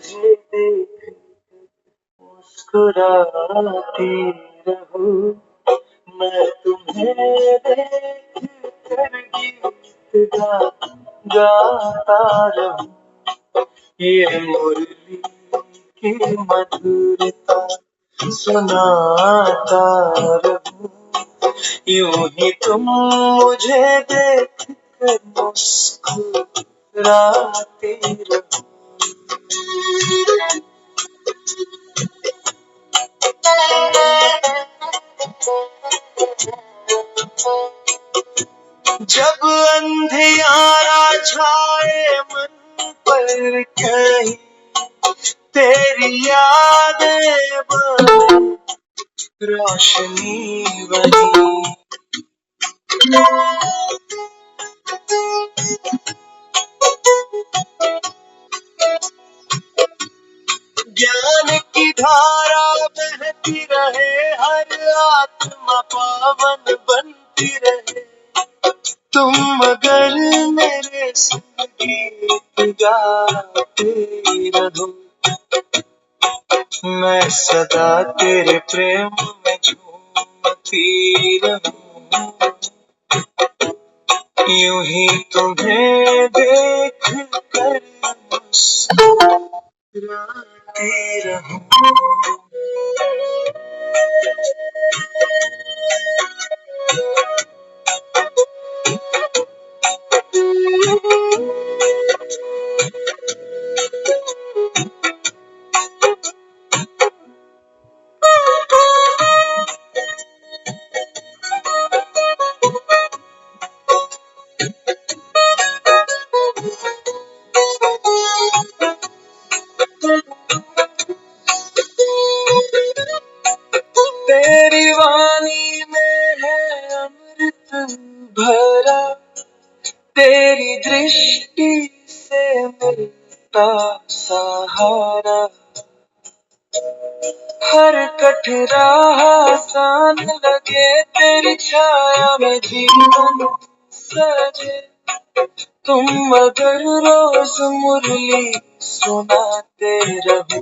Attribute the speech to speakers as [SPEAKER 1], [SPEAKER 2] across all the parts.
[SPEAKER 1] मुझे देख मुस्कुराती रहूं, मैं तुम्हें देख कर गीत गाता रहूं, ये मुरली की मधुरता सुनाता रहूं, यूं ही तुम मुझे देख कर मुस्कुराती रहो। जब अंधियारा छाए मन पर कहीं तेरी यादें बने रोशनी बनी, ज्ञान की धारा बहती रहे, हर आत्मा पावन बनती रहे, तुम मगर मेरे संग गीत गाते रहो, मैं सदा तेरे प्रेम में झूमती रहूं, यूं ही तुम्हें देख कर मुस्कुराती रहूं। तेरी वाणी में है अमृत भरा, तेरी दृष्टि से मिलता सहारा, हर कठराह आसान लगे, तेरी छाया में जीवन सजे, तुम मगर रोज मुरली सुनाते रहो,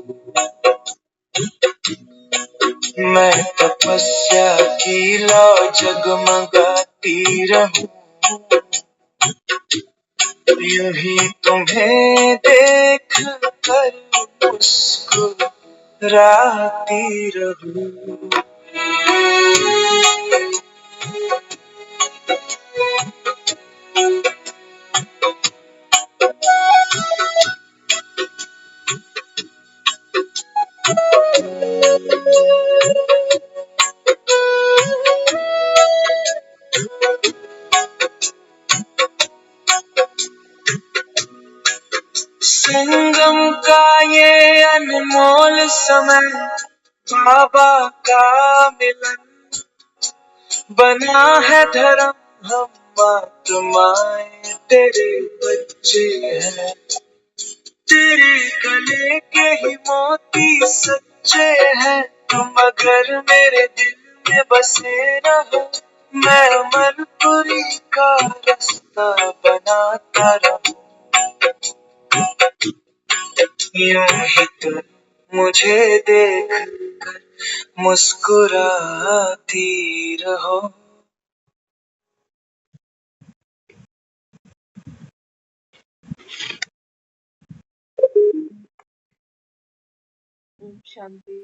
[SPEAKER 1] मैं तपस्या की लौ जगमगाती रहूं, यूं ही तुम्हें देख कर मुस्कुराती रहूं। संगम का ये अनमोल समय, बाबा का मिलन बना है धर्म, हम आत्माएं तेरे बच्चे हैं, तेरे गले के ही मोती सच्चे हैं, तुम अगर मेरे दिल में बसे रहो, मैं अमरपुरी का रास्ता बनाता रहूं, यूं ही तुम मुझे देख कर मुस्कुराती रहो।
[SPEAKER 2] ओम शांति।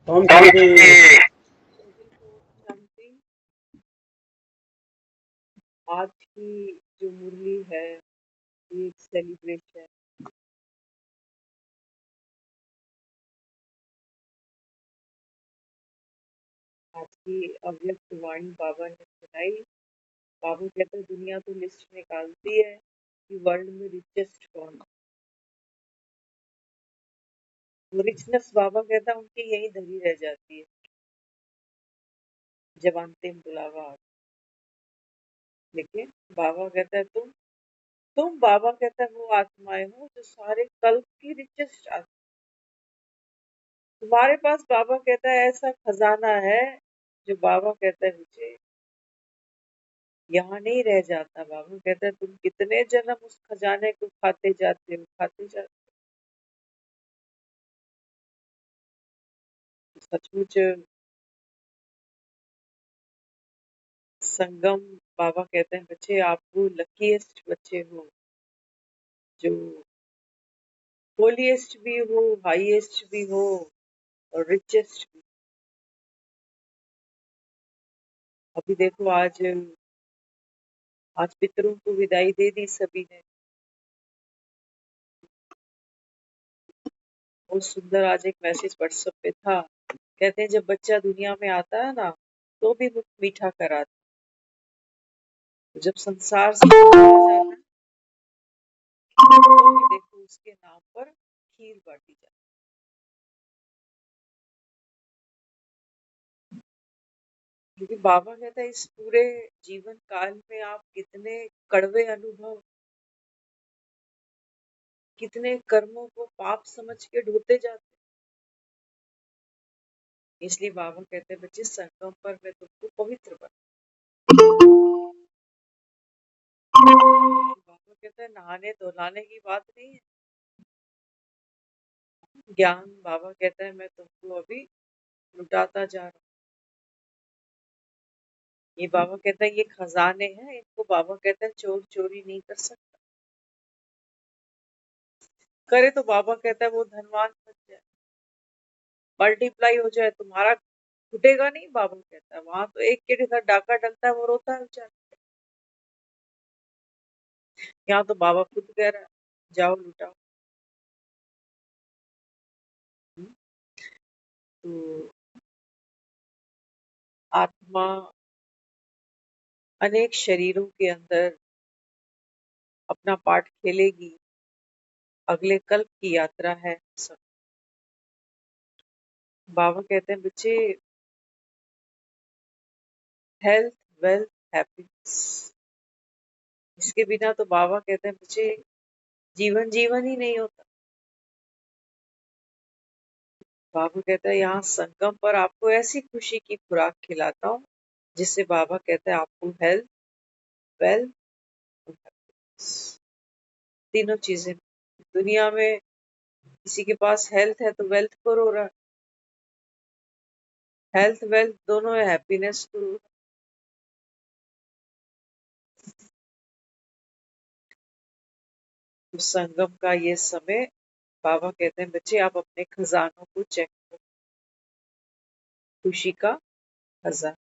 [SPEAKER 3] ओम शांति।
[SPEAKER 2] शांति। आज की जो मुरली है ये एक सेलिब्रेशन, आज की अव्यक्त वाणी बाबा ने सुनाई। बाबा कहते हैं दुनिया तो लिस्ट निकालती है कि वर्ल्ड में रिचेस्ट कौन, वो रिचनेस बाबा कहता है उनकी यही धरी रह जाती है जब अंतिम बुलावा आता। लेकिन बाबा कहता है तुम बाबा कहता है वो आत्माएं हो जो सारे कल्प की रिचेस्ट आत्मा, तुम्हारे पास बाबा कहता है ऐसा खजाना है जो बाबा कहता है मुझे यहाँ नहीं रह जाता। बाबा कहता है तुम कितने जन्म उस खजाने को खाते जाते हो, खाते जाते हो। सचमुच संगम, बाबा कहते हैं बच्चे आप वो लकीएस्ट बच्चे हो जो होलीएस्ट भी हो, हाईएस्ट भी हो और रिचेस्ट भी। अभी देखो आज पितरों को विदाई दे दी सभी ने। बहुत सुंदर आज एक मैसेज व्हाट्सएप पे था। कहते हैं जब बच्चा दुनिया में आता है ना तो भी मुख मीठा कराता है। जब संसार से चला जाता है तो भी देखो उसके नाम पर खीर बांटी जाती है। क्योंकि बाबा कहता है इस पूरे जीवन काल में आप कितने कड़वे अनुभव, कितने कर्मों को पाप समझ के ढोते जाते हैं। इसलिए बाबा कहते हैं बच्चे संगम पर मैं तुमको पवित्र बना। बाबा कहते हैं नहाने धुलाने की बात नहीं है। ज्ञान बाबा कहता है मैं तुमको अभी लुटाता जा रहा हूँ। ये बाबा कहता है ये खजाने हैं, इनको बाबा कहता है चोर चोरी नहीं कर सकता। करे तो बाबा कहता है वो धनवान बन जाए, मल्टीप्लाई हो जाए, तुम्हारा छूटेगा नहीं। बाबा कहता है वहां तो एक के घर डाका डलता है वो रोता है बेचारा। यहाँ तो बाबा खुद कह रहा है जाओ लुटाओ। हम्म, तो आत्मा अनेक शरीरों के अंदर अपना पार्ट खेलेगी। अगले कल्प की यात्रा है सब। बाबा कहते हैं बच्चे हेल्थ, वेल्थ, हैप्पीनेस, इसके बिना तो बाबा कहते हैं बच्चे जीवन जीवन ही नहीं होता। बाबा कहता है यहाँ संगम पर आपको ऐसी खुशी की खुराक खिलाता हूँ जिससे बाबा कहता है आपको हेल्थ, वेल्थ और हैप्पीनेस, तीनों चीजें। दुनिया में किसी के पास हेल्थ है तो वेल्थ को रो रहा है, हेल्थ वेल्थ दोनों है, हैप्पीनेस को रो रहा है। तो संगम का ये समय बाबा कहते हैं बच्चे आप अपने खजानों को चेक करो। खुशी का खजाना,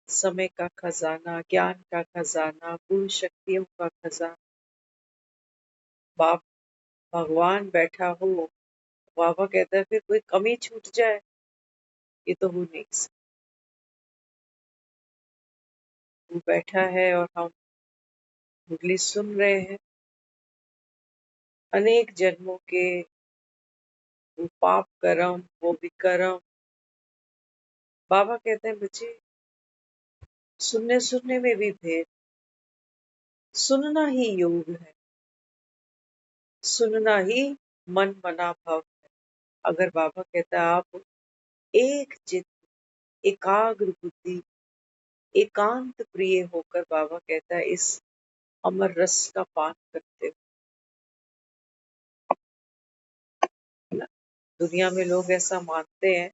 [SPEAKER 2] समय का खजाना, ज्ञान का खजाना, गुण शक्तियों का खजाना। बाप भगवान बैठा हो, बाबा कहता है फिर कोई कमी छूट जाए ये तो हो नहीं सकता। वो बैठा है और हम मुरली सुन रहे हैं। अनेक जन्मों के वो पाप कर्म, वो विकर्म। बाबा कहते हैं बच्चे सुनने सुनने में भी भेद, सुनना ही योग है, सुनना ही मन मना भाव है। अगर बाबा कहता है आप एक चित, एकाग्र बुद्धि, एकांत प्रिय होकर बाबा कहता है इस अमर रस का पान करते हो ना। दुनिया में लोग ऐसा मानते हैं,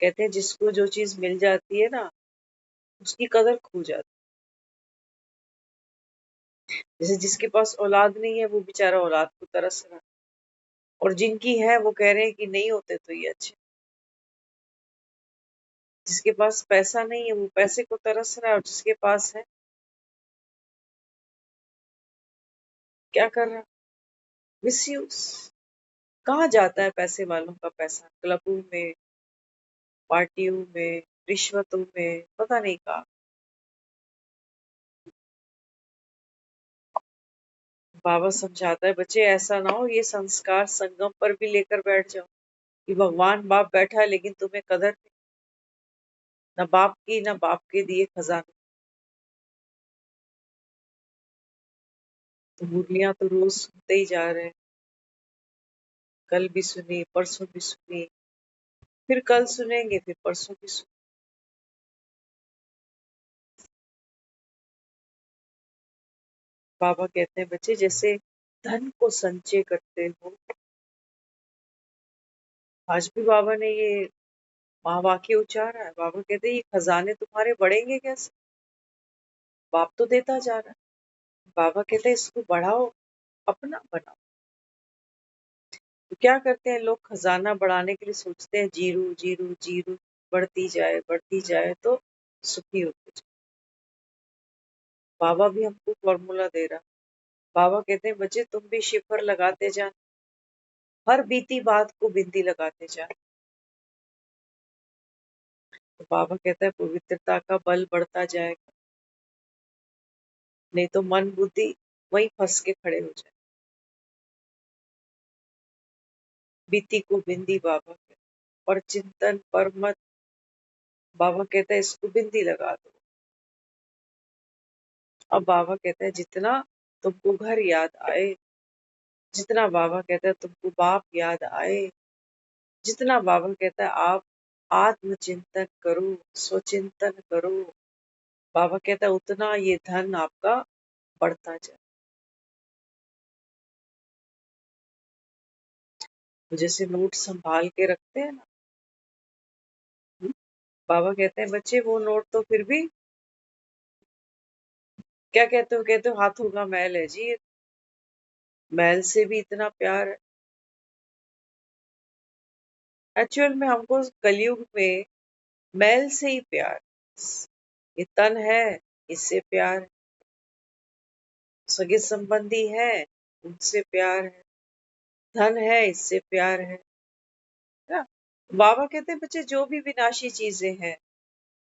[SPEAKER 2] कहते हैं जिसको जो चीज मिल जाती है ना उसकी कदर खो जाती है। जैसे जिसके पास औलाद नहीं है वो बेचारा औलाद को तरस रहा है, और जिनकी है वो कह रहे हैं कि नहीं होते तो ये अच्छे। जिसके पास पैसा नहीं है वो पैसे को तरस रहा है, और जिसके पास है क्या कर रहा है, मिसयूज। कहाँ जाता है पैसे वालों का पैसा? क्लबों में, पार्टियों में, रिश्वतों में, पता नहीं कहाँ। बाबा समझाता है बच्चे ऐसा ना हो ये संस्कार संगम पर भी लेकर बैठ जाओ कि भगवान बाप बैठा है लेकिन तुम्हें कदर नहीं, न बाप की न बाप के दिए खजाने। तो मुरलियां तो रोज सुनते ही जा रहे हैं, कल भी सुनी, परसों भी सुनी, फिर कल सुनेंगे, फिर परसों भी सुनेंगे। बाबा कहते हैं बच्चे जैसे धन को संचय करते हो। आज भी बाबा ने ये महावाक्य उच्चारा है। बाबा कहते हैं ये खजाने तुम्हारे बढ़ेंगे कैसे? बाप तो देता जा रहा है। बाबा कहते हैं इसको बढ़ाओ, अपना बनाओ। तो क्या करते हैं लोग? खजाना बढ़ाने के लिए सोचते हैं जीरो जीरो जीरो बढ़ती जाए तो सुखी होते जाए। बाबा भी हमको फॉर्मूला दे रहा। बाबा कहते हैं बच्चे तुम भी शिफर लगाते जा, हर बीती बात को बिंदी लगाते जा। तो बाबा कहता है पवित्रता का बल बढ़ता जाएगा, नहीं तो मन बुद्धि वहीं फंस के खड़े हो जाए। बीती को बिंदी बाबा कहते हैं। और चिंतन पर मत, बाबा कहता है इसको बिंदी लगा दो। अब बाबा कहता है जितना तुमको घर याद आए, जितना बाबा कहता है तुमको बाप याद आए, जितना बाबा कहता है आप आत्मचिंतन करो, स्वचिंतन करो, बाबा कहता है उतना ये धन आपका बढ़ता जाए। तो जैसे नोट संभाल के रखते हैं ना, बाबा कहते हैं बच्चे वो नोट तो फिर भी क्या कहते हो? कहते हो हाथों का मैल है जी, मैल से भी इतना प्यार है। एक्चुअल में हमको कलयुग में मैल से ही प्यार, ये तन है इससे प्यार है, सगे संबंधी है उनसे प्यार है, धन है इससे प्यार है ना? बाबा कहते हैं बच्चे जो भी विनाशी चीजें हैं,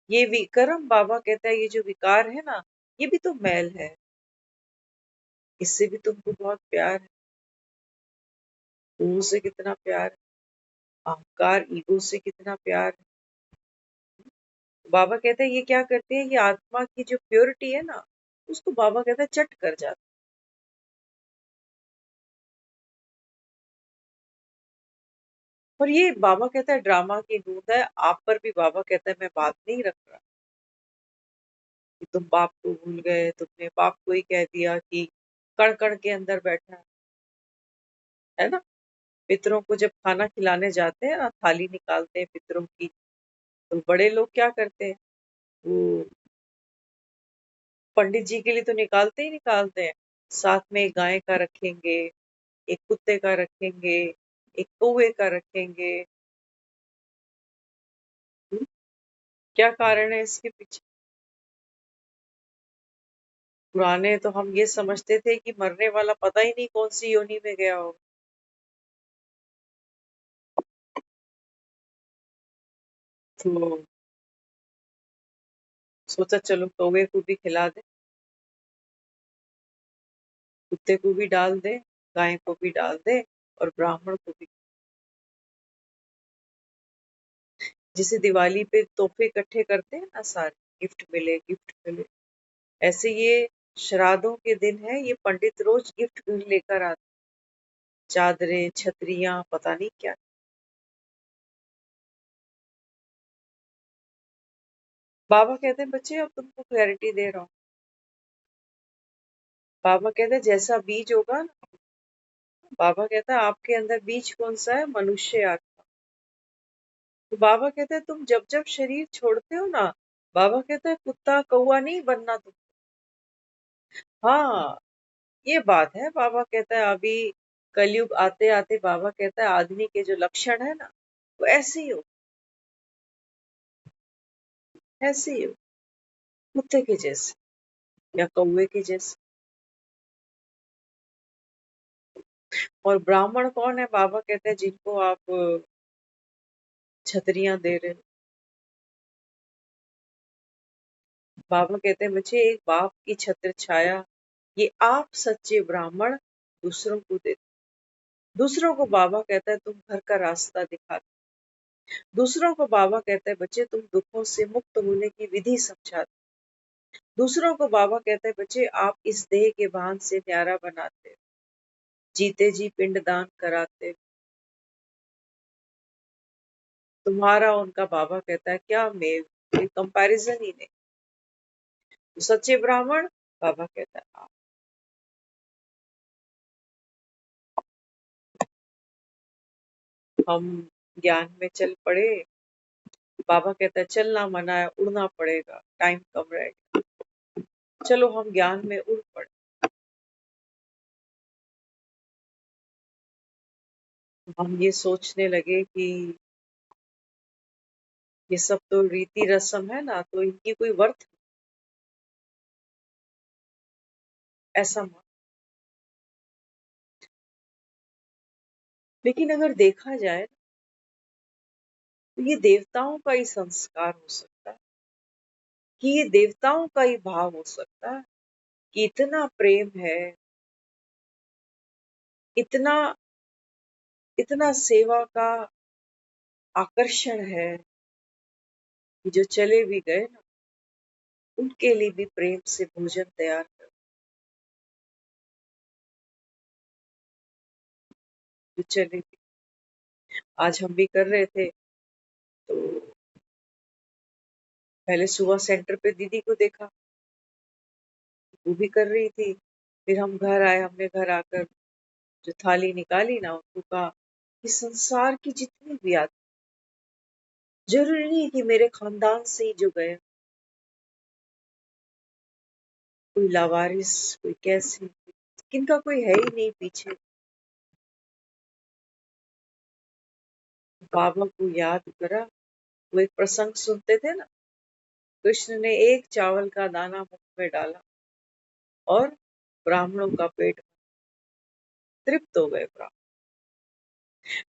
[SPEAKER 2] ये विकर्म, बाबा कहता है ये जो विकार है ना, ये भी तो मैल है, इससे भी तुमको बहुत प्यार है। मुंह से कितना प्यार है, अहंकार ईगो से कितना प्यार है। बाबा कहते हैं ये क्या करते हैं, ये आत्मा की जो प्योरिटी है ना, उसको बाबा कहता है चट कर जाता। और ये बाबा कहता है ड्रामा की गूंज है आप पर भी। बाबा कहता है मैं बात नहीं रख रहा कि तुम बाप को भूल गए, तुमने बाप को ही कह दिया कि कण कण के अंदर बैठा है ना। पितरों को जब खाना खिलाने जाते हैं ना, थाली निकालते हैं पितरों की, तो बड़े लोग क्या करते हैं, वो पंडित जी के लिए तो निकालते ही निकालते हैं, साथ में एक गाय का रखेंगे, एक कुत्ते का रखेंगे, एक कौवे का रखेंगे। हम्म, क्या कारण है इसके पीछे? पुराने तो हम ये समझते थे कि मरने वाला पता ही नहीं कौन सी योनि में गया हो, तो सोचा चलो कौवे को भी खिला दे, कुत्ते को भी डाल दे, गाय को भी डाल दे, और ब्राह्मण को भी। जैसे दिवाली पे तोहफे इकट्ठे करते हैं ना सारे, गिफ्ट मिले गिफ्ट मिले, ऐसे ये श्राद्धों के दिन है, ये पंडित रोज गिफ्ट लेकर आते, चादरें छतरियां पता नहीं क्या। बाबा कहते हैं बच्चे अब तुमको क्लैरिटी दे रहा हूँ। बाबा कहते हैं जैसा बीज होगा ना, बाबा कहता है आपके अंदर बीज कौन सा है? मनुष्य आत्मा। तो बाबा कहते हैं तुम जब जब शरीर छोड़ते हो ना, बाबा कहता है कुत्ता कौवा नहीं बनना तुम। हाँ, ये बात है। बाबा कहता है अभी कलयुग आते आते बाबा कहता है आदमी के जो लक्षण है ना, वो ऐसे ही हो, ऐसे ही हो, कुत्ते के जैसे या कौवे के जैसे। और ब्राह्मण कौन है? बाबा कहते हैं जिनको आप छतरियां दे रहे हो। बाबा कहते हैं बच्चे एक बाप की छत्र छाया, ये आप सच्चे ब्राह्मण दूसरों को देते। दूसरों को बाबा कहता है तुम घर का रास्ता दिखाते। दूसरों को बाबा कहता है बच्चे तुम दुखों से मुक्त होने की विधि समझाते। दूसरों को बाबा कहता है बच्चे आप इस देह के बांध से न्यारा बनाते, जीते जी पिंड दान कराते। तुम्हारा उनका बाबा कहता है क्या मेल, कोई कंपैरिजन ही नहीं। तो सच्चे ब्राह्मण, बाबा कहता है आप। हम ज्ञान में चल पड़े। बाबा कहता है चलना मना है, उड़ना पड़ेगा, टाइम कम रहेगा। चलो हम ज्ञान में उड़ पड़े। हम ये सोचने लगे कि ये सब तो रीति रस्म है ना, तो इनकी कोई वर्थ ऐसा मान। लेकिन अगर देखा जाए तो ये देवताओं का ही संस्कार हो सकता है, कि ये देवताओं का ही भाव हो सकता है, कि इतना प्रेम है, इतना इतना सेवा का आकर्षण है, कि जो चले भी गए ना उनके लिए भी प्रेम से भोजन तैयार कर जो चले भी। आज हम भी कर रहे थे, तो पहले सुबह सेंटर पे दीदी को देखा, वो भी कर रही थी। फिर हम घर आए, हमने घर आकर जो थाली निकाली ना, उनको कहा कि संसार की जितनी भी आदमी, जरूरी नहीं कि मेरे खानदान से ही जो गए, कोई लावारिस, कोई कैसे, किनका कोई है ही नहीं पीछे, बाबा को याद करा। वो एक प्रसंग सुनते थे ना, कृष्ण ने एक चावल का दाना मुख में डाला और ब्राह्मणों का पेट तृप्त हो गए ब्राह्मण।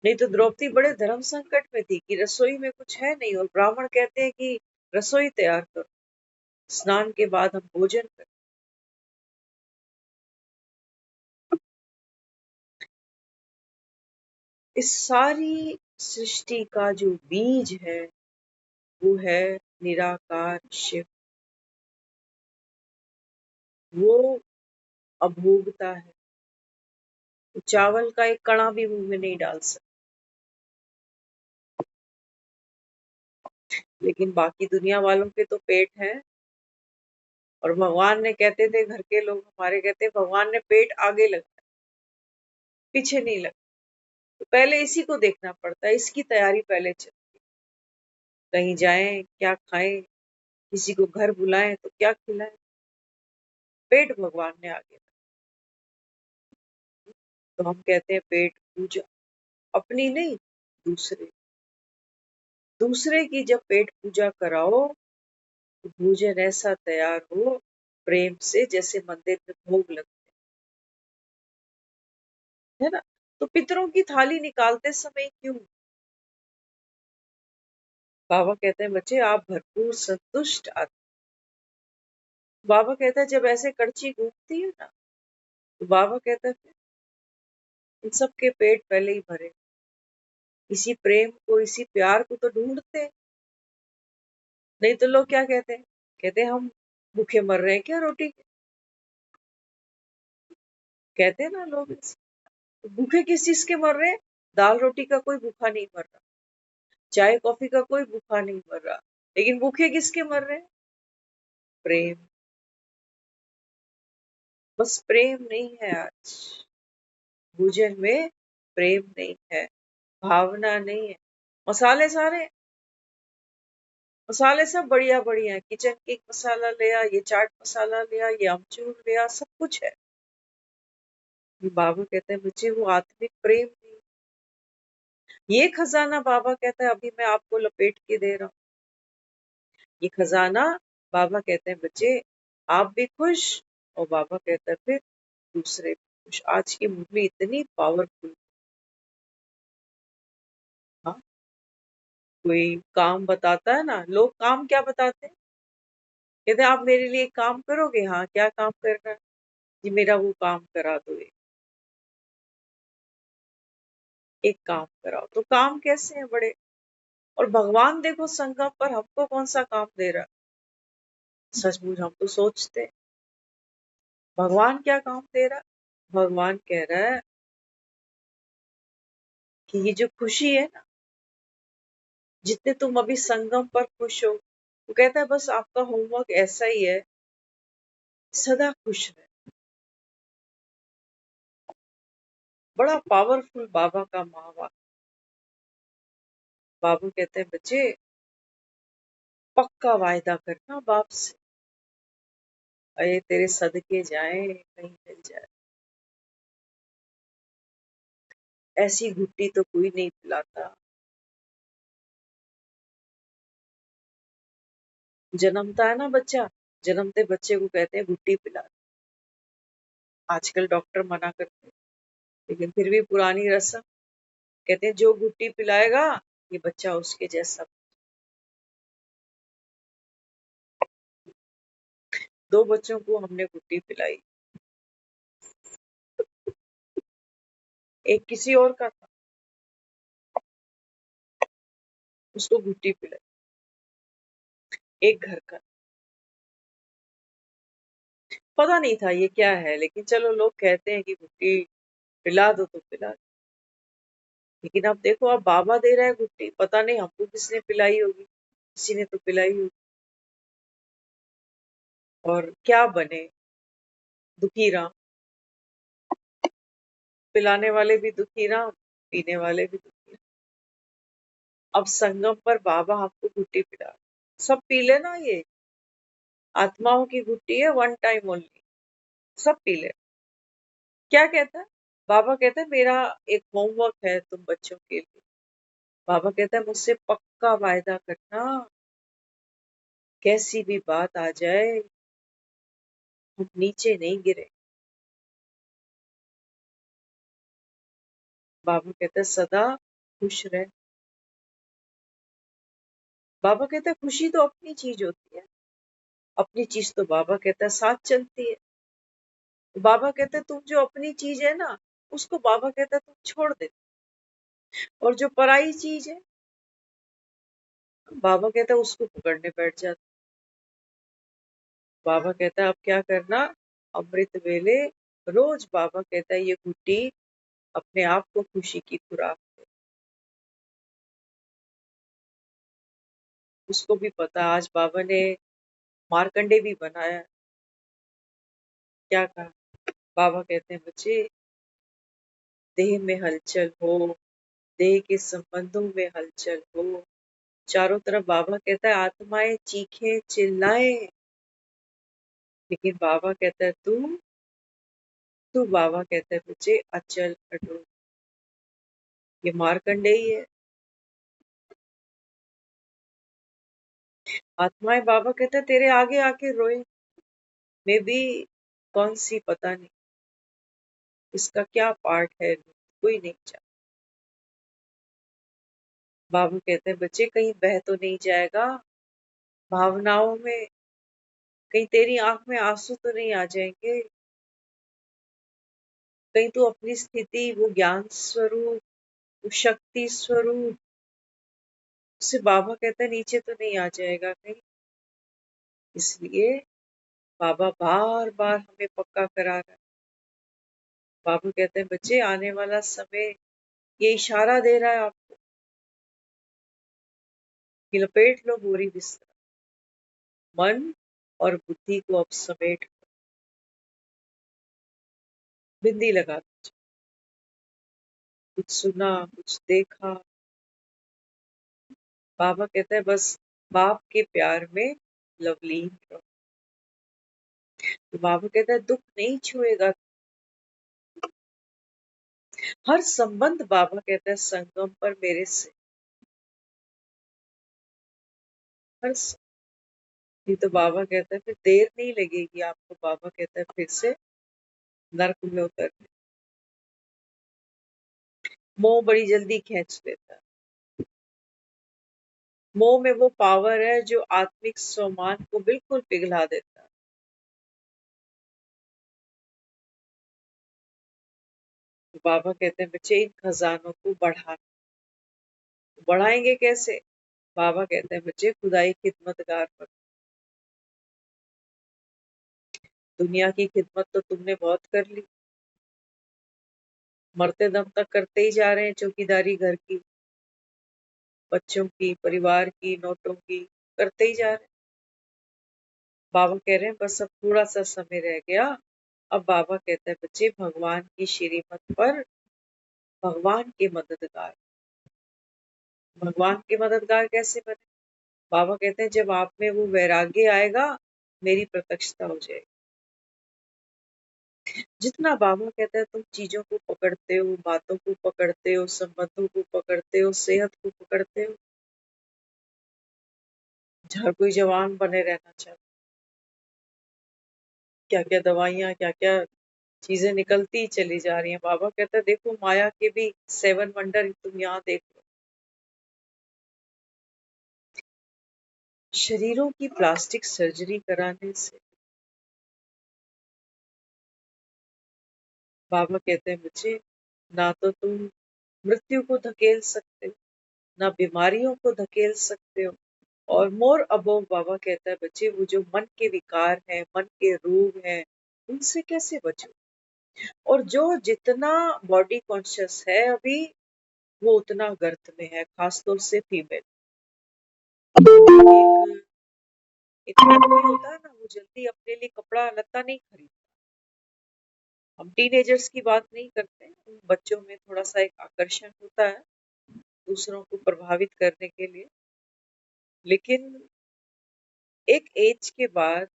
[SPEAKER 2] नहीं तो द्रौपदी बड़े धर्म संकट में थी कि रसोई में कुछ है नहीं, और ब्राह्मण कहते हैं कि रसोई तैयार करो, स्नान के बाद हम भोजन करें। इस सारी सृष्टि का जो बीज है वो है निराकार शिव। वो अभोगता है, तो चावल का एक कणा भी मुंह में नहीं डाल सकता। लेकिन बाकी दुनिया वालों के तो पेट है, और भगवान ने, कहते थे घर के लोग हमारे, कहते भगवान ने पेट आगे लगाया, पीछे नहीं लगा। तो पहले इसी को देखना पड़ता है, इसकी तैयारी पहले चल। कहीं जाएं क्या खाएं, किसी को घर बुलाएं तो क्या खिलाएं, पेट भगवान ने आगे रखा। तो हम कहते हैं पेट पूजा, अपनी नहीं, दूसरे दूसरे की जब पेट पूजा कराओ तो भोजन ऐसा तैयार हो प्रेम से, जैसे मंदिर में भोग लगते है ना। तो पितरों की थाली निकालते समय क्यों? बाबा कहते हैं बच्चे आप भरपूर संतुष्ट आते। बाबा कहता है जब ऐसे कड़छी घूमती है ना, तो बाबा कहता है फिर इन सब के पेट पहले ही भरे, इसी प्रेम को, इसी प्यार को तो ढूंढते। नहीं तो लोग क्या कहते हैं, कहते हैं हम भूखे मर रहे हैं क्या रोटी के? कहते हैं ना लोग ऐसे। तो भूखे किस चीज के मर रहे हैं? दाल रोटी का कोई भूखा नहीं मर रहा, चाय कॉफी का कोई भूखा नहीं मर रहा, लेकिन भूखे किसके मर रहे हैं? प्रेम। बस प्रेम नहीं है आज भोजन में, प्रेम नहीं है, भावना नहीं है। मसाले सारे, मसाले सब बढ़िया बढ़िया है, किचन किंग मसाला लिया, ये चाट मसाला लिया, ये अमचूर लिया, सब कुछ है। बाबा कहते हैं बच्चे वो आत्मिक प्रेम नहीं। ये खजाना बाबा कहता है अभी मैं आपको लपेट के दे रहा हूँ। ये खजाना, बाबा कहते हैं बच्चे आप भी खुश, और बाबा कहता है फिर दूसरे भी खुश। आज की मुरली इतनी पावरफुल। हाँ, कोई काम बताता है ना, लोग काम क्या बताते हैं, कहते हैं आप मेरे लिए एक काम करोगे? हाँ, क्या काम करना है? जी मेरा वो काम करा दो, एक काम कराओ। तो काम कैसे हैं बड़े, और भगवान देखो संगम पर हमको कौन सा काम दे रहा है। सचमुच हम तो सोचते हैं, भगवान क्या काम दे रहा है? भगवान कह रहा है कि ये जो खुशी है ना, जितने तुम अभी संगम पर खुश हो, वो कहता है बस आपका होमवर्क ऐसा ही है, सदा खुश रहे। बड़ा पावरफुल बाबा का महावाक्य। बाबू कहते हैं बच्चे पक्का वायदा करना बाप से, अरे तेरे सदके जाए कहीं मिल जाए, ऐसी घुट्टी तो कोई नहीं पिलाता। जन्मता है ना बच्चा, जन्मते बच्चे को कहते हैं घुट्टी पिला। आजकल डॉक्टर मना करते हैं, लेकिन फिर भी पुरानी रस्म, कहते हैं जो घुट्टी पिलाएगा ये बच्चा उसके जैसा। दो बच्चों को हमने घुट्टी पिलाई, एक किसी और का था, उसको घुट्टी पिलाई, एक घर का। पता नहीं था ये क्या है, लेकिन चलो लोग कहते हैं कि घुट्टी पिला दो तो पिला दो। लेकिन अब देखो, अब बाबा दे रहा है घुट्टी, पता नहीं हमको किसने पिलाई होगी, किसी ने तो पिलाई होगी। और क्या बने, दुखी राम, पिलाने वाले भी दुखी राम, पीने वाले भी दुखी राम। अब संगम पर बाबा आपको घुट्टी पिला, सब पी लेना, ये आत्माओं की घुट्टी है, वन टाइम ओनली, सब पी ले। क्या कहता है बाबा? कहता है मेरा एक होमवर्क है तुम बच्चों के लिए। बाबा कहता है मुझसे पक्का वायदा करना, कैसी भी बात आ जाए हम नीचे नहीं गिरे। बाबा कहता है सदा खुश रहे। बाबा कहता है खुशी तो अपनी चीज होती है, अपनी चीज तो बाबा कहता है साथ चलती है। तो बाबा कहता है तुम जो अपनी चीज है ना, उसको बाबा कहता है तुम छोड़ दे, और जो पराई चीज है बाबा कहता है उसको पकड़ने बैठ जाते। बाबा कहता है अब क्या करना, अमृत वेले रोज बाबा कहता है ये घुट्टी अपने आप को खुशी की खुराक दे। उसको भी पता, आज बाबा ने मार्कंडे भी बनाया। क्या कहा बाबा? कहते हैं बच्चे देह में हलचल हो, देह के संबंधों में हलचल हो, चारों तरफ बाबा कहता है आत्माएं चीखे चिल्लाए, लेकिन बाबा कहता है तू बाबा कहता है बच्चे अचल अटूट। ये मार्कंडेय है। आत्माएं बाबा कहता है तेरे आगे आके रोए, मैं भी कौन सी पता नहीं इसका क्या पार्ट है, कोई नहीं जानता। बाबा कहते हैं बच्चे कहीं बह तो नहीं जाएगा भावनाओं में, कहीं तेरी आंख में आंसू तो नहीं आ जाएंगे, कहीं तू अपनी स्थिति, वो ज्ञान स्वरूप, वो शक्ति स्वरूप, उससे बाबा कहता है नीचे तो नहीं आ जाएगा कहीं। इसलिए बाबा बार बार हमें पक्का करा रहा है। बाबा कहते हैं बच्चे आने वाला समय ये इशारा दे रहा है आपको कि लपेट लो बोरी बिस्तर, मन और बुद्धि को अब समेट बिंदी लगा दो। कुछ सुना, कुछ देखा, बाबा कहता है बस बाप के प्यार में लवलीन रहो। तो बाबा कहता है दुख नहीं छुएगा, हर संबंध बाबा कहता है संगम पर मेरे से, हर ये तो बाबा कहता है फिर देर नहीं लगेगी आपको, बाबा कहता है फिर से नर्क में उतरने। मोह बड़ी जल्दी खींच लेता है, मोह में वो पावर है जो आत्मिक सम्मान को बिल्कुल पिघला देता है। तो बाबा कहते हैं बच्चे इन खजानों को बढ़ाएंगे कैसे? बाबा कहते हैं बच्चे खुदाई खिदमतगार पर, दुनिया की खिदमत तो तुमने बहुत कर ली, मरते दम तक करते ही जा रहे हैं, चौकीदारी घर की, बच्चों की, परिवार की, नोटों की, करते ही जा रहे हैं। बाबा कह रहे हैं बस अब थोड़ा सा समय रह गया। अब बाबा कहता है बच्चे भगवान की श्रीमत पर भगवान के मददगार, भगवान के मददगार कैसे बने? बाबा कहते हैं जब आप में वो वैराग्य आएगा, मेरी प्रत्यक्षता हो जाएगी। जितना बाबा कहता है तुम चीजों को पकड़ते हो, बातों को पकड़ते हो, संबंधों को पकड़ते हो, सेहत को पकड़ते हो, हर कोई जवान बने रहना चाहता है। क्या क्या दवाइयाँ, क्या क्या चीजें निकलती ही चली जा रही हैं। बाबा कहता है देखो माया के भी 7 वंडर तुम यहाँ देख लो। शरीरों की प्लास्टिक सर्जरी कराने से बाबा कहते हैं बच्चे, ना तो तुम मृत्यु को धकेल सकते हो, ना बीमारियों को धकेल सकते हो, और मोर अबोव बाबा कहता है बच्चे वो जो मन के विकार हैं, मन के रोग हैं, उनसे कैसे बचो। और जो जितना बॉडी कॉन्शियस है अभी, वो उतना गर्त में है, खासतौर से फीमेल। एक एक आदमी होता है ना, वो जल्दी अपने लिए कपड़ा लत्ता नहीं खरीदता। हम टीनेजर्स की बात नहीं करते, उन बच्चों में थोड़ा सा एक आकर्षण होता है दूसरों को प्रभावित करने के लिए, लेकिन एक एज के बाद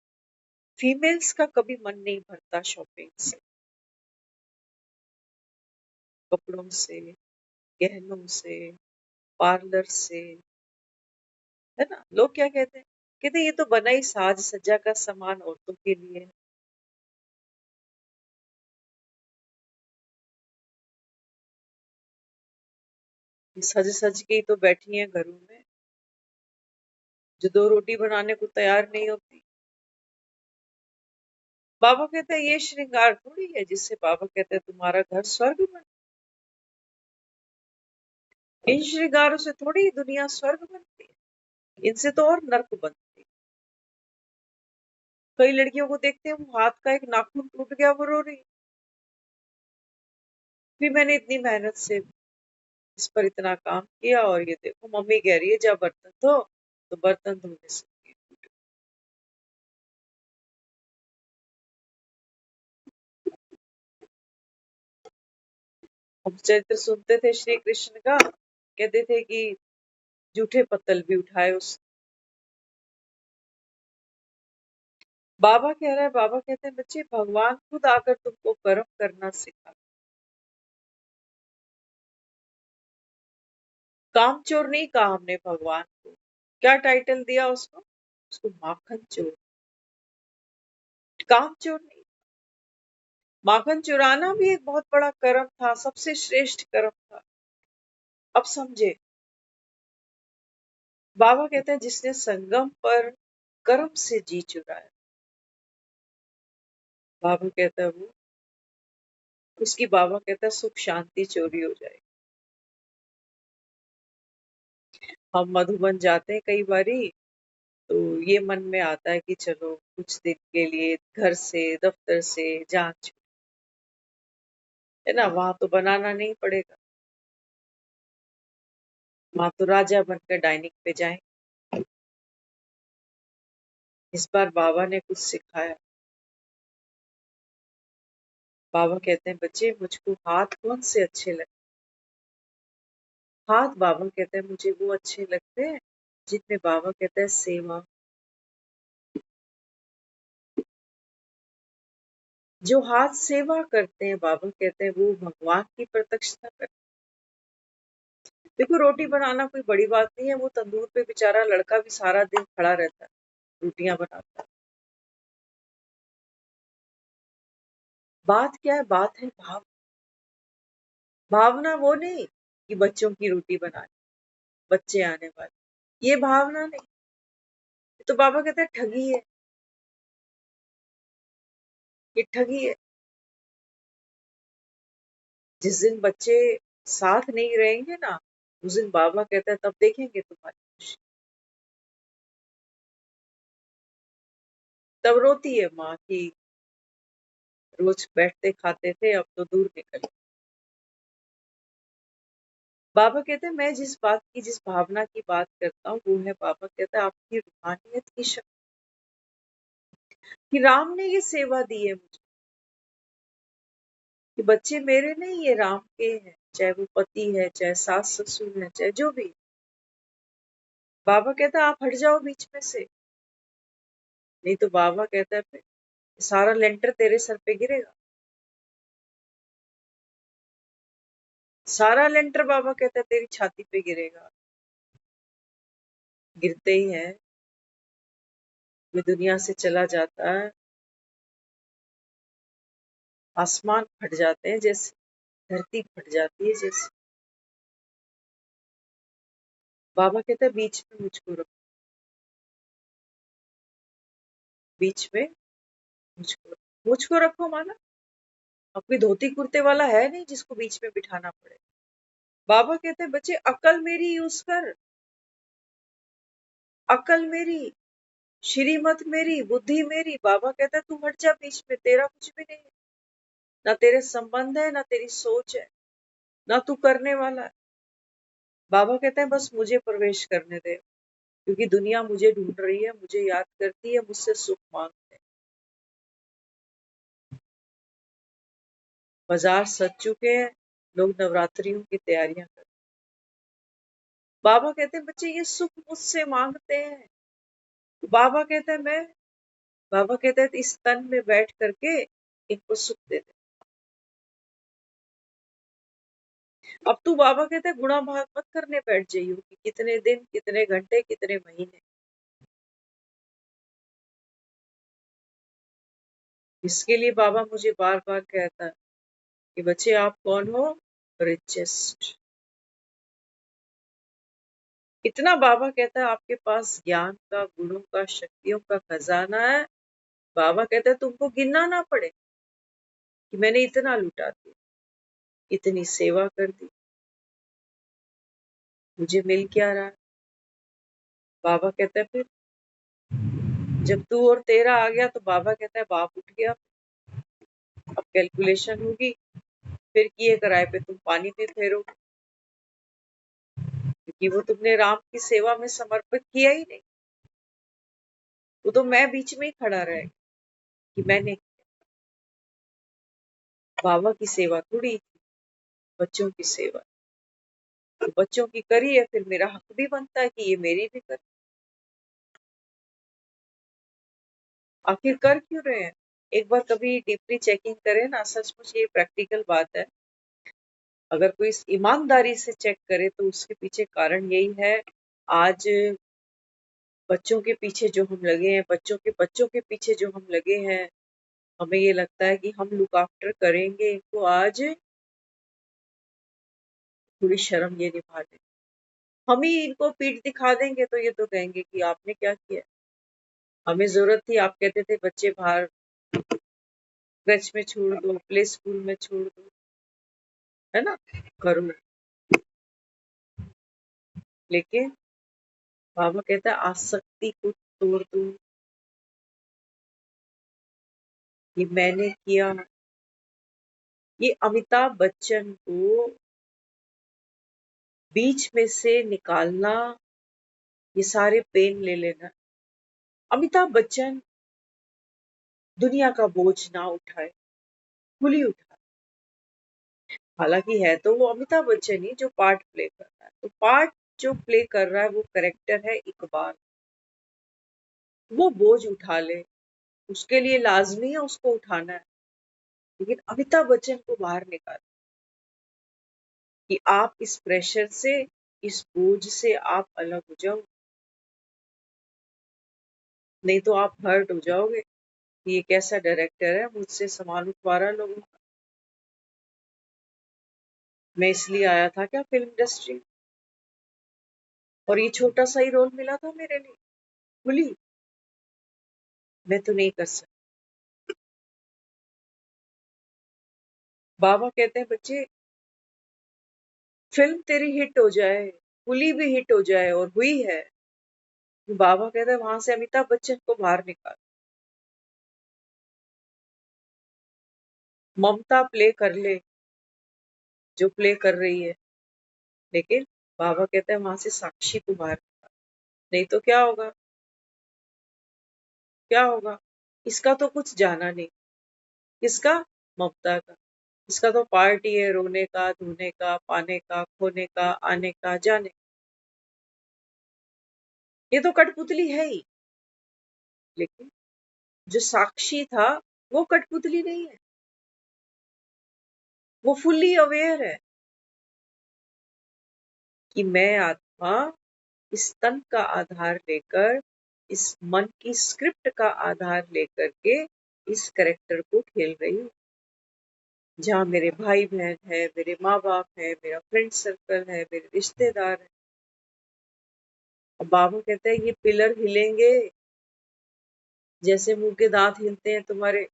[SPEAKER 2] फीमेल्स का कभी मन नहीं भरता शॉपिंग से, कपड़ों से, गहनों से, पार्लर से, है ना। लोग क्या कहते हैं, कहते हैं, ये तो बना ही साज सज्जा का सामान औरतों के लिए है। ये सज सज के ही तो बैठी हैं घरों में, जो 2 रोटी बनाने को तैयार नहीं होती। बाबा कहते हैं ये श्रृंगार थोड़ी है जिससे बाबा कहते हैं तुम्हारा घर स्वर्ग बन। इन श्रृंगारों से थोड़ी दुनिया स्वर्ग बनती है, इनसे तो और नर्क बनती है। कई लड़कियों को देखते हैं वो हाथ का एक नाखून टूट गया, वो रो रही है। फिर मैंने इतनी मेहनत से इस पर इतना काम किया और ये देखो मम्मी कह रही है जा बर्तन धो, तो बर्तन धोने से हम चरित्र सुनते थे श्री कृष्ण का, कहते थे कि जूठे पत्तल भी उठाए उस। बाबा कह रहा है, बाबा कहते हैं बच्चे भगवान खुद आकर तुमको कर्म करना सिखा। कामचोर नहीं कहा हमने भगवान को, क्या टाइटल दिया उसको, उसको माखन चोर। कामचोर नहीं, माखन चुराना भी एक बहुत बड़ा कर्म था, सबसे श्रेष्ठ कर्म था। अब समझे, बाबा कहते हैं जिसने संगम पर कर्म से जी चुराया, बाबा कहता है वो, उसकी बाबा कहता है सुख शांति चोरी हो जाए। हम मधुबन जाते हैं कई बारी, तो ये मन में आता है कि चलो कुछ दिन के लिए घर से दफ्तर से जान छूटे, है ना, वहां तो बनाना नहीं पड़ेगा, वहां तो राजा बनकर डाइनिंग पे जाएं। इस बार बाबा ने कुछ सिखाया। बाबा कहते हैं बच्चे मुझको हाथ कौन से अच्छे लगते, हाथ बाबा कहते हैं मुझे वो अच्छे लगते हैं जिनमें बाबा कहता है सेवा। जो हाथ सेवा करते हैं बाबा कहते हैं वो भगवान की प्रत्यक्षता करते हैं। देखो रोटी बनाना कोई बड़ी बात नहीं है, वो तंदूर पे बेचारा लड़का भी सारा दिन खड़ा रहता है, रोटियां बनाता है। बात क्या है, बात है भाव। भावना वो नहीं कि बच्चों की रोटी बनानी, बच्चे आने वाले, ये भावना नहीं। तो बाबा कहते हैं ठगी है, ये ठगी है। जिस दिन बच्चे साथ नहीं रहेंगे ना, उस दिन बाबा कहता है तब देखेंगे तुम्हारी खुशी। तब रोती है माँ की रोज बैठते खाते थे अब तो दूर निकल। बाबा कहते हैं मैं जिस बात की जिस भावना की बात करता हूँ वो है, बाबा कहता है आपकी रूहानियत की शक्ति, कि राम ने ये सेवा दी है मुझे, कि बच्चे मेरे नहीं, ये राम के हैं, चाहे वो पति है, चाहे सास ससुर है, चाहे जो भी। बाबा कहता है आप हट जाओ बीच में से, नहीं तो बाबा कहता है फिर सारा लेंटर तेरे सर पे गिरेगा। सारा लेंटर बाबा कहता है तेरी छाती पे गिरेगा। गिरते ही है, वे दुनिया से चला जाता है, आसमान फट जाते हैं जैसे, धरती फट जाती है जैसे। बाबा कहता है बीच में मुझको रखो, बीच में मुझको रखो। मुझको रखो माना अपनी धोती कुर्ते वाला है नहीं जिसको बीच में बिठाना पड़े। बाबा कहते हैं बच्चे अकल मेरी यूज कर, अकल मेरी, श्रीमत मेरी, बुद्धि मेरी। बाबा कहता है तू हट जा बीच में, तेरा कुछ भी नहीं है, ना तेरे संबंध है, ना तेरी सोच है, ना तू करने वाला है। बाबा कहते हैं बस मुझे प्रवेश करने दे, क्योंकि दुनिया मुझे ढूंढ रही है, मुझे याद करती है, मुझसे सुख मांगते हैं। बाजार सज चुके हैं, लोग नवरात्रियों की तैयारियां कर। बाबा कहते हैं बच्चे ये सुख मुझसे मांगते हैं। बाबा कहता है मैं, बाबा कहता है इस तन में बैठ करके इनको सुख दे दे। अब तू, बाबा कहते हैं गुणा भाग मत करने बैठ जाइयो कि कितने दिन, कितने घंटे, कितने महीने। इसके लिए बाबा मुझे बार बार कहता है कि बच्चे आप कौन हो, रिचेस्ट। इतना बाबा कहता है आपके पास ज्ञान का, गुणों का, शक्तियों का खजाना है। बाबा कहता है तुमको गिनना ना पड़े कि मैंने इतना लुटा दिया, इतनी सेवा कर दी, मुझे मिल क्या रहा है। बाबा कहता है फिर जब तू और तेरा आ गया तो बाबा कहता है बाप उठ गया। अब कैलकुलेशन होगी, फिर किए कराए पे तुम पानी भी फेरोगे, क्योंकि वो तुमने राम की सेवा में समर्पित किया ही नहीं। वो तो मैं बीच में ही खड़ा रहेगा कि मैंने बाबा की सेवा थोड़ी, बच्चों की सेवा। तो बच्चों की करी है, फिर मेरा हक भी बनता है कि ये मेरी भी कर। आखिर कर क्यों रहे हैं, एक बार कभी डीपली चेकिंग करें ना। सचमुच ये प्रैक्टिकल बात है, अगर कोई ईमानदारी से चेक करे तो उसके पीछे कारण यही है। आज बच्चों के पीछे जो हम लगे हैं, बच्चों के बच्चों के पीछे जो हम लगे हैं, हमें ये लगता है कि हम लुक आफ्टर करेंगे इनको। आज थोड़ी शर्म ये निभा लें, हम ही इनको पीठ दिखा देंगे तो ये तो कहेंगे कि आपने क्या किया। हमें जरूरत थी, आप कहते थे बच्चे बाहर क्रच में छोड़ दो, प्ले स्कूल में छोड़ दो, है ना, करो। लेकिन बाबा कहता है आसक्ति को तोड़ दो, ये मैंने किया। ये अमिताभ बच्चन को बीच में से निकालना, ये सारे पेन ले लेना। अमिताभ बच्चन दुनिया का बोझ ना उठाए, खुली उठाए। हालांकि है तो वो अमिताभ बच्चन ही जो पार्ट प्ले कर रहा है, तो पार्ट जो प्ले कर रहा है वो करेक्टर है इकबाल। वो बोझ उठा ले, उसके लिए लाजमी है उसको उठाना है। लेकिन अमिताभ बच्चन को बाहर निकाल कि आप इस प्रेशर से, इस बोझ से आप अलग हो जाओ, नहीं तो आप हर्ट हो जाओगे कि ये कैसा डायरेक्टर है, मुझसे सामान उठवा रहा है लोगों का। मैं इसलिए आया था क्या फिल्म इंडस्ट्री, और ये छोटा सा ही रोल मिला था मेरे लिए, खुली, मैं तो नहीं कर सकती। बाबा कहते हैं बच्चे फिल्म तेरी हिट हो जाए, कुली भी हिट हो जाए, और हुई है, तो बाबा कहते हैं वहां से अमिताभ बच्चन को बाहर निकाल। ममता प्ले कर ले जो प्ले कर रही है, लेकिन बाबा कहते हैं वहां से साक्षी को बाहर निकाल। नहीं तो क्या होगा, क्या होगा, इसका तो कुछ जाना नहीं। किसका, ममता का। इसका तो पार्ट ही है रोने का, धोने का, पाने का, खोने का, आने का, जाने का। ये तो कठपुतली है ही, लेकिन जो साक्षी था वो कठपुतली नहीं है, वो फुल्ली अवेयर है कि मैं आत्मा इस तन का आधार लेकर, इस मन की स्क्रिप्ट का आधार लेकर के इस करेक्टर को खेल रही हूँ, जहाँ मेरे भाई बहन है, मेरे माँ बाप है, मेरा फ्रेंड सर्कल है, मेरे रिश्तेदार है। अब बाबा कहते हैं ये पिलर हिलेंगे जैसे मुंह के दांत हिलते हैं तुम्हारे,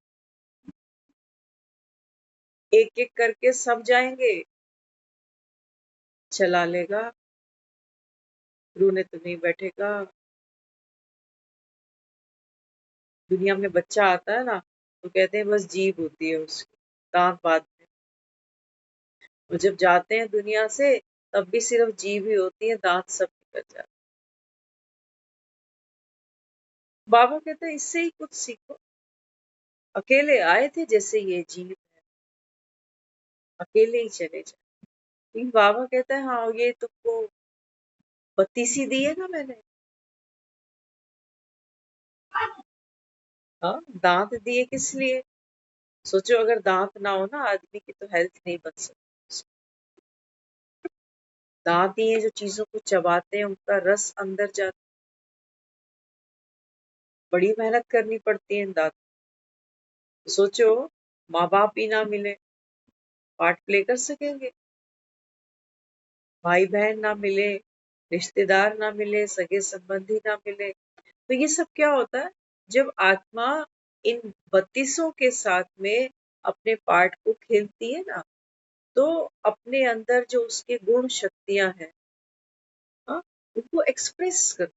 [SPEAKER 2] एक एक करके सब जाएंगे, चला लेगा, रोने तो नहीं बैठेगा। दुनिया में बच्चा आता है ना, तो कहते हैं बस जीभ होती है उसकी, दांत बाद में, और जब जाते हैं दुनिया से तब भी सिर्फ जीभ ही होती है, दांत सब निकल जाते हैं। बाबा कहते हैं इससे ही कुछ सीखो, अकेले आए थे जैसे ये जीव है, अकेले ही चले जाए। लेकिन बाबा कहता है हाँ ये तुमको बत्ती सी दी है ना मैंने, हाँ दांत दिए किस लिए? सोचो अगर दांत ना हो ना आदमी की तो हेल्थ नहीं बन सकती। दांत ही है जो चीजों को चबाते हैं, उनका रस अंदर जाता है। बड़ी मेहनत करनी पड़ती है इन दांत। सोचो माँ बाप ही ना मिले, पार्ट प्ले कर सकेंगे? भाई बहन ना मिले, रिश्तेदार ना मिले, सगे संबंधी ना मिले, तो ये सब क्या होता है? जब आत्मा इन बत्तीसों के साथ में अपने पार्ट को खेलती है ना, तो अपने अंदर जो उसके गुण शक्तियां हैं, हाँ, उनको एक्सप्रेस कर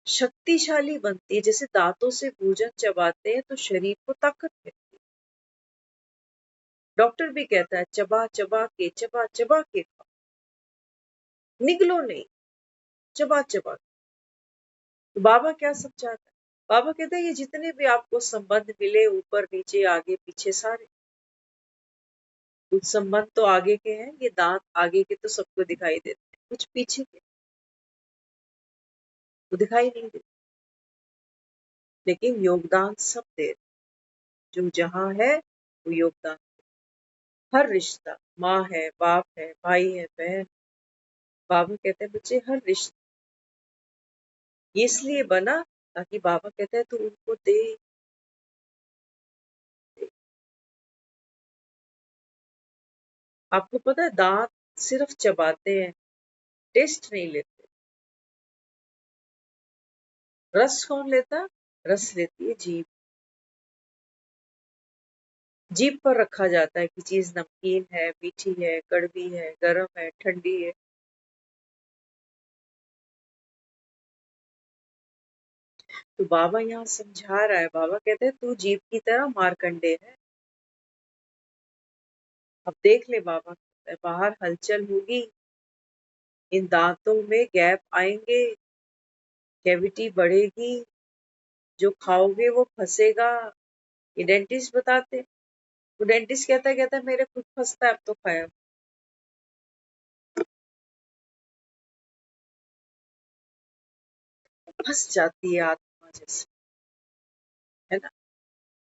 [SPEAKER 2] शक्तिशाली बनती है। जैसे दांतों से भोजन चबाते हैं तो शरीर को ताकत मिलती है। डॉक्टर भी कहता है चबा चबा के खाओ, निगलो नहीं, चबा चबा। तो बाबा क्या समझाता है? बाबा कहते हैं ये जितने भी आपको संबंध मिले, ऊपर नीचे आगे पीछे सारे, कुछ संबंध तो आगे के हैं, ये दांत आगे के तो सबको दिखाई देते हैं, कुछ पीछे के तो दिखाई नहीं देते, लेकिन योगदान सब दे रहे हैं। जो जहां है वो योगदान, हर रिश्ता, माँ है, बाप है, भाई है, बहन। बाबा कहते हैं बच्चे हर रिश्ता ये इसलिए बना ताकि बाबा कहते हैं तू उनको दे। आपको पता है दांत सिर्फ चबाते हैं, टेस्ट नहीं लेते। रस कौन लेता? रस लेती है जीभ। जीभ पर रखा जाता है कि चीज नमकीन है, मीठी है, कड़वी है, गर्म है, ठंडी है। तो बाबा यहाँ समझा रहा है, बाबा कहते हैं तू जीभ की तरह मारकंडे है। अब देख ले, बाबा कहता है बाहर हलचल होगी, इन दांतों में गैप आएंगे, कैविटी बढ़ेगी, जो खाओगे वो फंसेगा। ये डेंटिस्ट बताते, तो डेंटिस्ट कहता है मेरे खुद फंसता है, अब तो खाया। फंस जाती है आत्मा जैसे, है ना?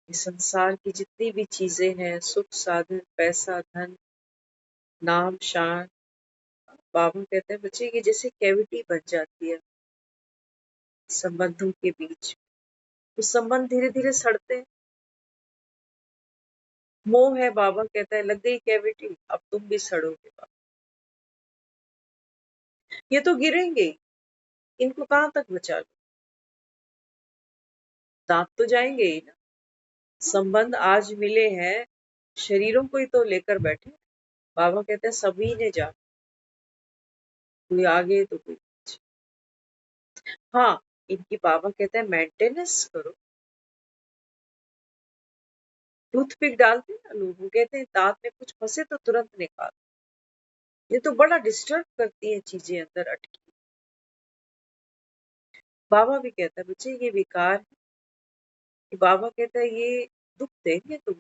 [SPEAKER 2] ये संसार की जितनी भी चीजें हैं, सुख साधन, पैसा, धन, नाम, शान, बाबा कहते हैं बच्चे ये जैसे कैविटी बन जाती है संबंधों के बीच, तो संबंध धीरे धीरे सड़ते हैं। मोह है, बाबा कहता है लग गई कैविटी, अब तुम भी सड़ोगे बाबा। ये तो गिरेंगे ही, इनको कहाँ तक बचा लो? दांत तो जाएंगे ही ना। संबंध आज मिले हैं, शरीरों को ही तो लेकर बैठे। बाबा कहते हैं सभी ने जा, कोई आगे तो कोई पीछे। हाँ, इनकी बाबा कहते हैं मेंटेनेंस करो। टूथपिक डालते हैं ना लोग, वो कहते हैं दांत में कुछ फंसे तो तुरंत निकाल। ये तो बड़ा डिस्टर्ब करती है चीजें अंदर अटकी। बाबा भी कहता है बच्चे ये विकार है, कि बाबा कहता है ये दुख देंगे तुम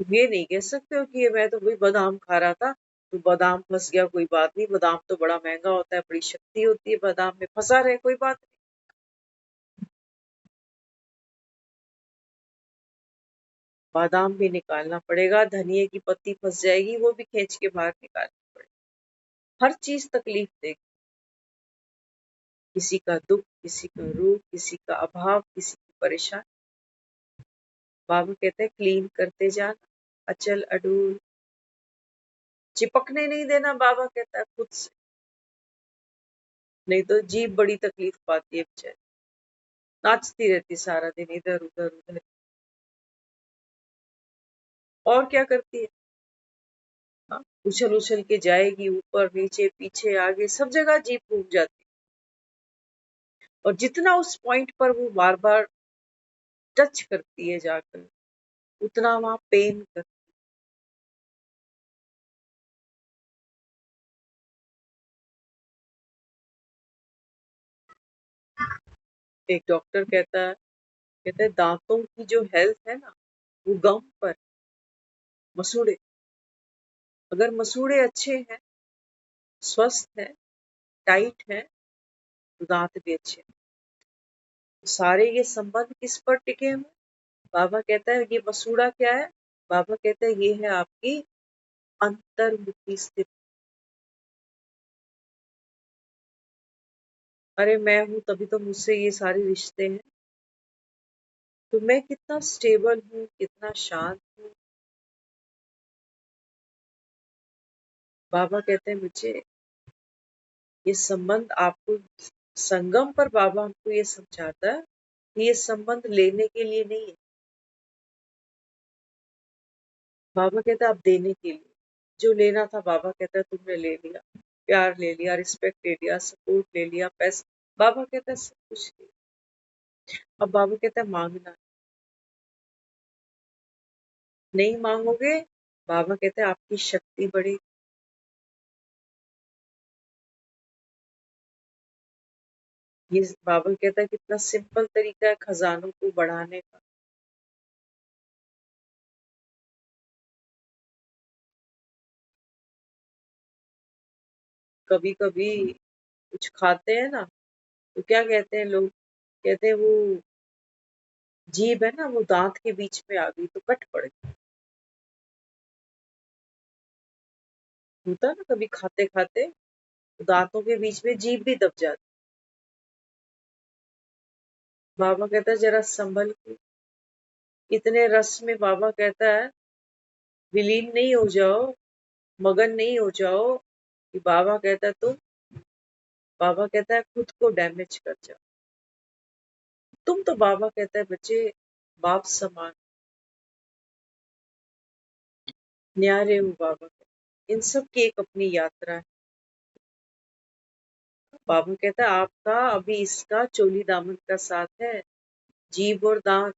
[SPEAKER 2] ये नहीं कह सकते हो कि ये मैं तो भाई बादाम खा रहा था, तो बादाम फंस गया, कोई बात नहीं, बादाम तो बड़ा महंगा होता है, बड़ी शक्ति होती है बादाम में, फंसा रहे कोई बात नहीं। बादाम भी निकालना पड़ेगा, धनिए की पत्ती फंस जाएगी, वो भी खींच के बाहर निकालनी पड़ेगी। हर चीज तकलीफ देगी, किसी का दुख, किसी का रोग, किसी का अभाव, किसी की परेशानी। बाबा कहते हैं क्लीन करते जाना, अचल अडूल, चिपकने नहीं देना। बाबा कहता है खुद से, नहीं तो जीभ बड़ी तकलीफ पाती है बेचारी, नाचती रहती सारा दिन इधर उधर उधर। और क्या करती है, हाँ, उछल उछल के जाएगी, ऊपर नीचे पीछे आगे सब जगह जीभ घूम जाती है। और जितना उस पॉइंट पर वो बार बार टच करती है जाकर, उतना वहां पेन करती है। एक डॉक्टर कहता है दांतों की जो हेल्थ है ना, वो गम पर, मसूड़े, अगर मसूड़े अच्छे हैं, स्वस्थ है, टाइट है, तो दांत भी अच्छे हैं। सारे ये संबंध किस पर टिके हुए? बाबा कहता है ये मसूड़ा क्या है? बाबा कहता है ये है आपकी अंतर्मुखी स्थिति। अरे मैं हूं तभी तो मुझसे ये सारे रिश्ते हैं, तो मैं कितना स्टेबल हूँ, कितना शांत हूँ। बाबा कहते हैं मुझे ये संबंध आपको, संगम पर बाबा हमको ये समझाता है कि ये संबंध लेने के लिए नहीं है। बाबा कहता है आप देने के लिए, जो लेना था बाबा कहता है तुमने ले लिया, प्यार ले लिया, रिस्पेक्ट ले लिया, सपोर्ट ले लिया, पैसा, बाबा कहता है सब कुछ ले। अब बाबा कहता है मांगना नहीं, मांगोगे बाबा कहते हैं आपकी शक्ति बढ़ेगी। ये बाबा कहता है कितना सिंपल तरीका है खजानों को बढ़ाने का। कभी कभी कुछ खाते हैं ना, तो क्या कहते हैं लोग, कहते हैं वो जीभ है ना, वो दांत के बीच में आ गई तो कट पड़ गई। होता है ना कभी खाते खाते तो दांतों के बीच में जीभ भी दब जाती। बाबा कहता है जरा संभल के, इतने रस में बाबा कहता है विलीन नहीं हो जाओ, मगन नहीं हो जाओ कि बाबा कहता है बाबा कहता है खुद को डैमेज कर जाओ। तुम तो बाबा कहता है बच्चे बाप समान, न्यारे हो बाबा कहता है। इन सब की एक अपनी यात्रा है। बाबा कहता है आपका अभी इसका चोली दामन का साथ है, जीभ और दांत,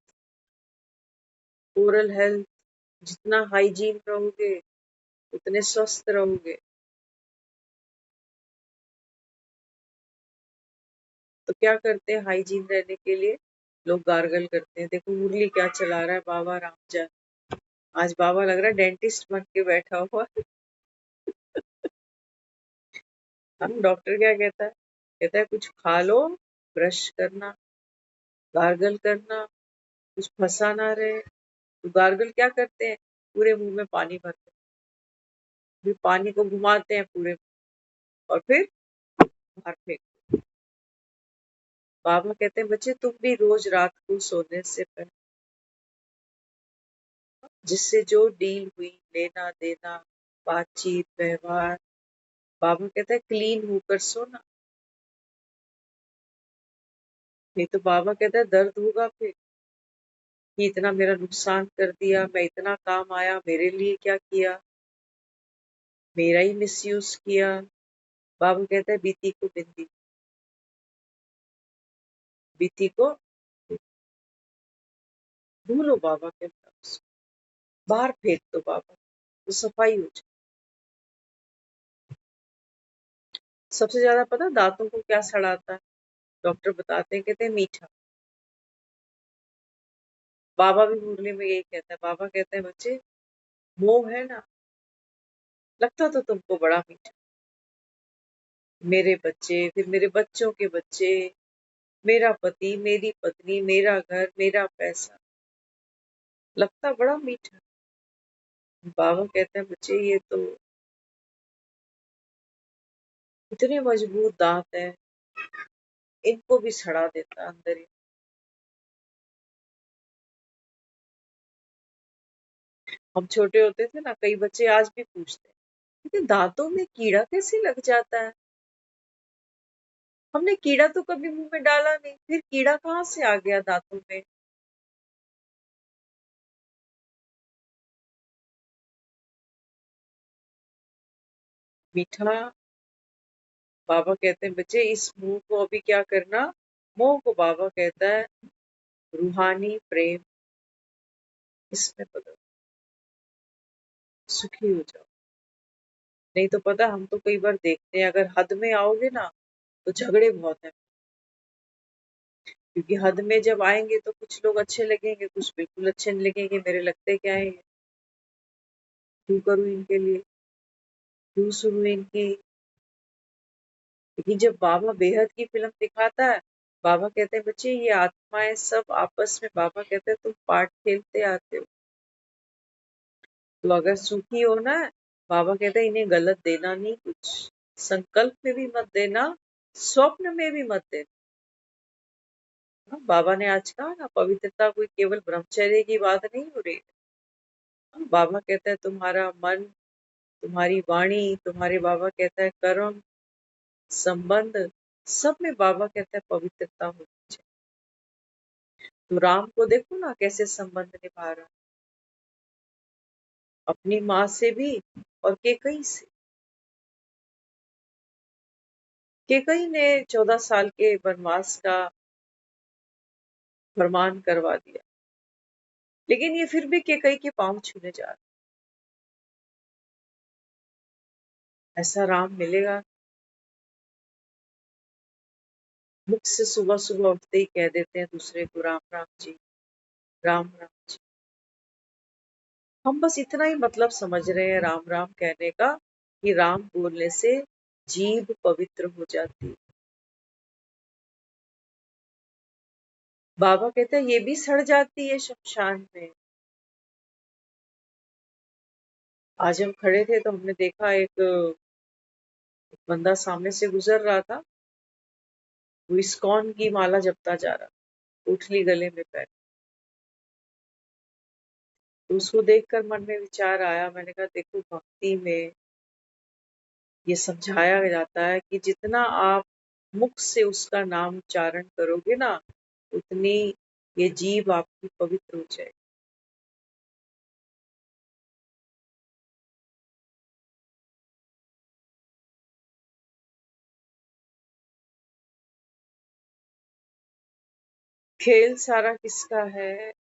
[SPEAKER 2] ओरल हेल्थ, जितना हाइजीन रहोगे उतने स्वस्थ रहोगे। तो क्या करते हैं हाइजीन रहने के लिए? लोग गार्गल करते हैं। देखो मुरली क्या चला रहा है बाबा राम जान, आज बाबा लग रहा है डेंटिस्ट बन के बैठा हुआ है। हम डॉक्टर क्या कहता है? कहता है कुछ खा लो, ब्रश करना, गार्गल करना, कुछ फंसा ना रहे। तो गार्गल क्या करते हैं? पूरे मुंह में पानी भरते हैं, फिर पानी को घुमाते हैं पूरे, और फिर बाहर फेंक। बाबा कहते हैं बच्चे तुम भी रोज रात को सोने से पहले जिससे जो डील हुई, लेना देना, बातचीत, व्यवहार, बाबा कहता है क्लीन होकर सोना। नहीं तो बाबा कहता है दर्द होगा फिर कि इतना मेरा नुकसान कर दिया, मैं इतना काम आया, मेरे लिए क्या किया, मेरा ही मिसयूज किया। बाबा कहता है बीती को बिंदी, बीती को भूलो। बाबा कहता है उसको बाहर फेंक दो बाबा, तो सफाई हो जाए। सबसे ज्यादा पता दांतों को क्या सड़ाता है? डॉक्टर बताते हैं, कहते हैं मीठा। बाबा भी मुरली में यही कहता है। बाबा कहते हैं बच्चे मोह है ना, लगता तो तुमको बड़ा मीठा। मेरे बच्चे, फिर मेरे बच्चों के बच्चे, मेरा पति, मेरी पत्नी, मेरा घर, मेरा पैसा, लगता बड़ा मीठा। बाबा कहते हैं बच्चे ये तो इतने मजबूत दांत हैं, इनको भी सड़ा देता अंदर ही। हम छोटे होते थे ना, कई बच्चे आज भी पूछते हैं लेकिन दांतों में कीड़ा कैसे लग जाता है। हमने कीड़ा तो कभी मुंह में डाला नहीं, फिर कीड़ा कहाँ से आ गया दांतों में। मीठा। बाबा कहते हैं बच्चे इस मुंह को अभी क्या करना, मुंह को बाबा कहता है रूहानी प्रेम, इसमें बदल, सुखी हो जाओ। नहीं तो पता, हम तो कई बार देखते हैं अगर हद में आओगे ना तो झगड़े बहुत हैं। क्योंकि हद में जब आएंगे तो कुछ लोग अच्छे लगेंगे, कुछ बिल्कुल अच्छे नहीं लगेंगे। मेरे लगते क्या है, क्यों करूं इनके लिए, क्यों सुनूं इनकी। लेकिन जब बाबा बेहद की फिल्म दिखाता है, बाबा कहते हैं बच्चे ये आत्माएं सब आपस में, बाबा कहते हैं तुम पार्ट खेलते आते हो, तो अगर सुखी हो ना, बाबा कहते हैं इन्हें गलत देना नहीं कुछ, संकल्प में भी मत देना, स्वप्न में भी मत देना। हाँ, बाबा ने आज कहा ना पवित्रता कोई केवल ब्रह्मचर्य की बात नहीं हो रही है। बाबा कहता है तुम्हारा मन, तुम्हारी वाणी, तुम्हारे बाबा कहता है कर्म, संबंध, सब में बाबा कहता है पवित्रता होनी चाहिए। तो राम को देखो ना कैसे संबंध निभा रहा, अपनी माँ से भी और केकई से। केकई ने 14 साल के वनवास का फरमान करवा दिया, लेकिन ये फिर भी केकई के पांव छूने जा रहा। ऐसा राम मिलेगा? मुख से सुबह सुबह उठते ही कह देते हैं दूसरे को राम राम जी, राम राम जी। हम बस इतना ही मतलब समझ रहे हैं राम राम कहने का, कि राम बोलने से जीभ पवित्र हो जाती है। बाबा कहते हैं ये भी सड़ जाती है शमशान में। आज हम खड़े थे तो हमने देखा एक बंदा सामने से गुजर रहा था, वो इस्कॉन की माला जपता जा रहा, उठली गले में पैर। तो उसको देखकर मन में विचार आया, मैंने कहा देखो भक्ति में ये समझाया जाता है कि जितना आप मुख से उसका नाम उच्चारण करोगे ना, उतनी ये जीभ आपकी पवित्र हो जाएगी। खेल सारा किसका है?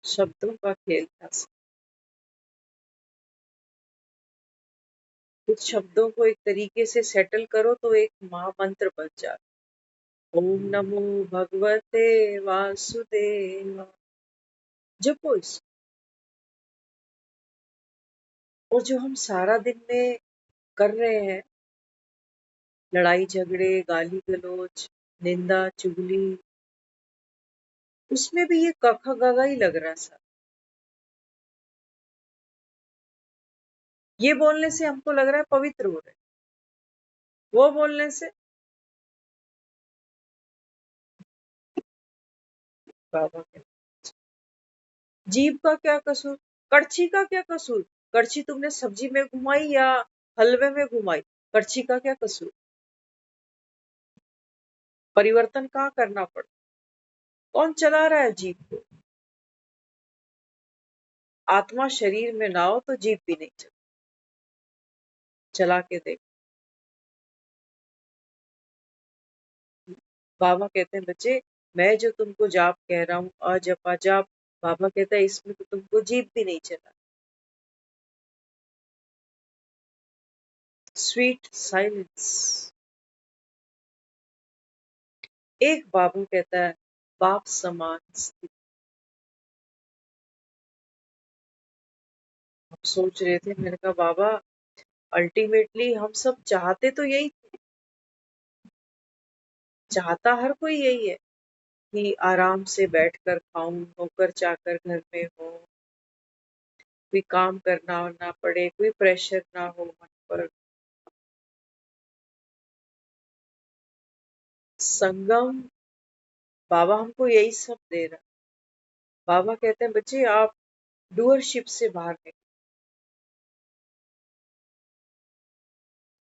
[SPEAKER 2] शब्दों का खेल था। कुछ शब्दों को एक तरीके से सेटल करो तो एक महामंत्र बन जाता। ओम नमो भगवते वासुदेव, जपो इस। और जो हम सारा दिन में कर रहे हैं, लड़ाई झगड़े, गाली गलौज, निंदा चुगली, उसमें भी ये कख गगा ही लग रहा सा। ये बोलने से हमको लग रहा है पवित्र हो रहे, वो बोलने से बाबा के। जीभ का क्या कसूर, कड़छी का क्या कसूर? कड़छी तुमने सब्जी में घुमाई या हलवे में घुमाई, कड़छी का क्या कसूर? परिवर्तन कहाँ करना पड़ा, कौन चला रहा है जीभ को? आत्मा शरीर में ना हो तो जीभ भी नहीं चल, चला के देख। बाबा कहते हैं बच्चे मैं जो तुमको जाप कह रहा हूँ, अजपा जाप, बाबा कहता है इसमें तो तुमको जीभ भी नहीं चला। Sweet silence. एक बाबू कहता है बाप समान स्थिति। सोच रहे थे, मैंने कहा बाबा अल्टीमेटली हम सब चाहते तो यही थे, चाहता हर कोई यही है कि आराम से बैठकर खाऊं, नौकर चाकर घर में हो, कोई काम करना ना पड़े, कोई प्रेशर ना हो मन पर। संगम बाबा हमको यही सब दे रहा है। बाबा कहते हैं बच्चे आप डूअरशिप से बाहर निकलो,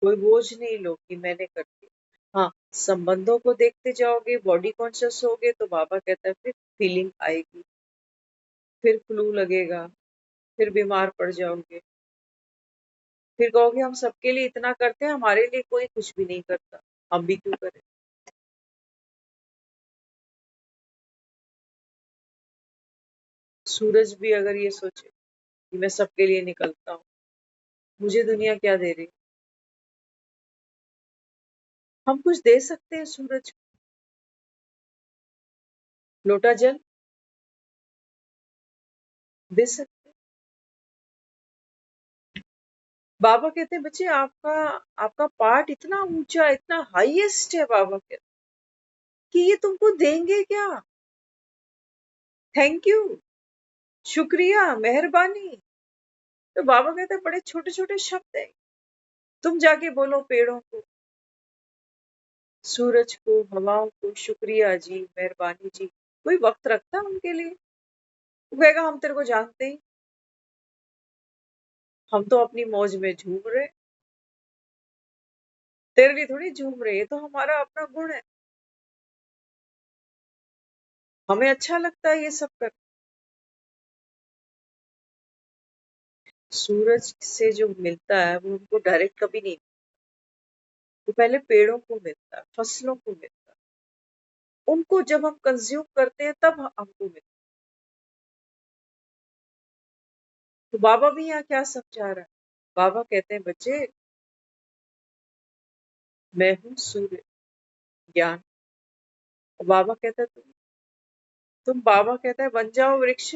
[SPEAKER 2] कोई बोझ नहीं लो कि मैंने कर दिया। हाँ, संबंधों को देखते जाओगे, बॉडी कॉन्शियस होगे तो बाबा कहता है फिर फीलिंग आएगी, फिर फ्लू लगेगा, फिर बीमार पड़ जाओगे, फिर कहोगे हम सबके लिए इतना करते हैं, हमारे लिए कोई कुछ भी नहीं करता, हम भी क्यों करें। सूरज भी अगर ये सोचे कि मैं सबके लिए निकलता हूँ, मुझे दुनिया क्या दे रही, हम कुछ दे सकते हैं सूरज को, लोटा जल दे सकते हैं। बाबा कहते हैं बच्चे आपका आपका पार्ट इतना ऊंचा, इतना हाईएस्ट है, बाबा कहते कि ये तुमको देंगे क्या, थैंक यू, शुक्रिया, मेहरबानी। तो बाबा कहते हैं बड़े छोटे छोटे शब्द है, तुम जाके बोलो पेड़ों को, सूरज को, हवाओं को शुक्रिया जी, मेहरबानी जी। कोई वक्त रखता है उनके लिए? वो कहेगा हम तेरे को जानते ही, हम तो अपनी मौज में झूम रहे, तेरे लिए थोड़ी झूम रहे, ये तो हमारा अपना गुण है, हमें अच्छा लगता है ये सब कर। सूरज से जो मिलता है वो उनको डायरेक्ट कभी नहीं, वो पहले पेड़ों को मिलता है, फसलों को मिलता है, उनको जब हम कंज्यूम करते हैं तब हमको मिलता है। तो बाबा भी यहाँ क्या समझा रहा है? बाबा कहते हैं बच्चे मैं हूँ सूर्य ज्ञान। बाबा कहता है तुम बाबा कहता है बन जाओ वृक्ष,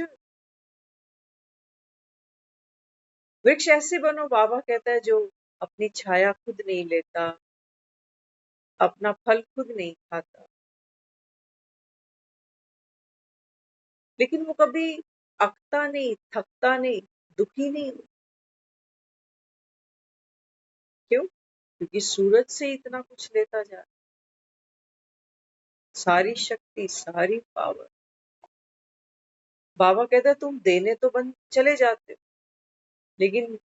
[SPEAKER 2] वृक्ष ऐसे बनो, बाबा कहता है जो अपनी छाया खुद नहीं लेता, अपना फल खुद नहीं खाता, लेकिन वो कभी अकता नहीं, थकता नहीं, दुखी नहीं। क्यों? क्योंकि सूरज से इतना कुछ लेता जा रहा, सारी शक्ति, सारी पावर। बाबा कहता है तुम देने तो बन चले जाते हो, लेकिन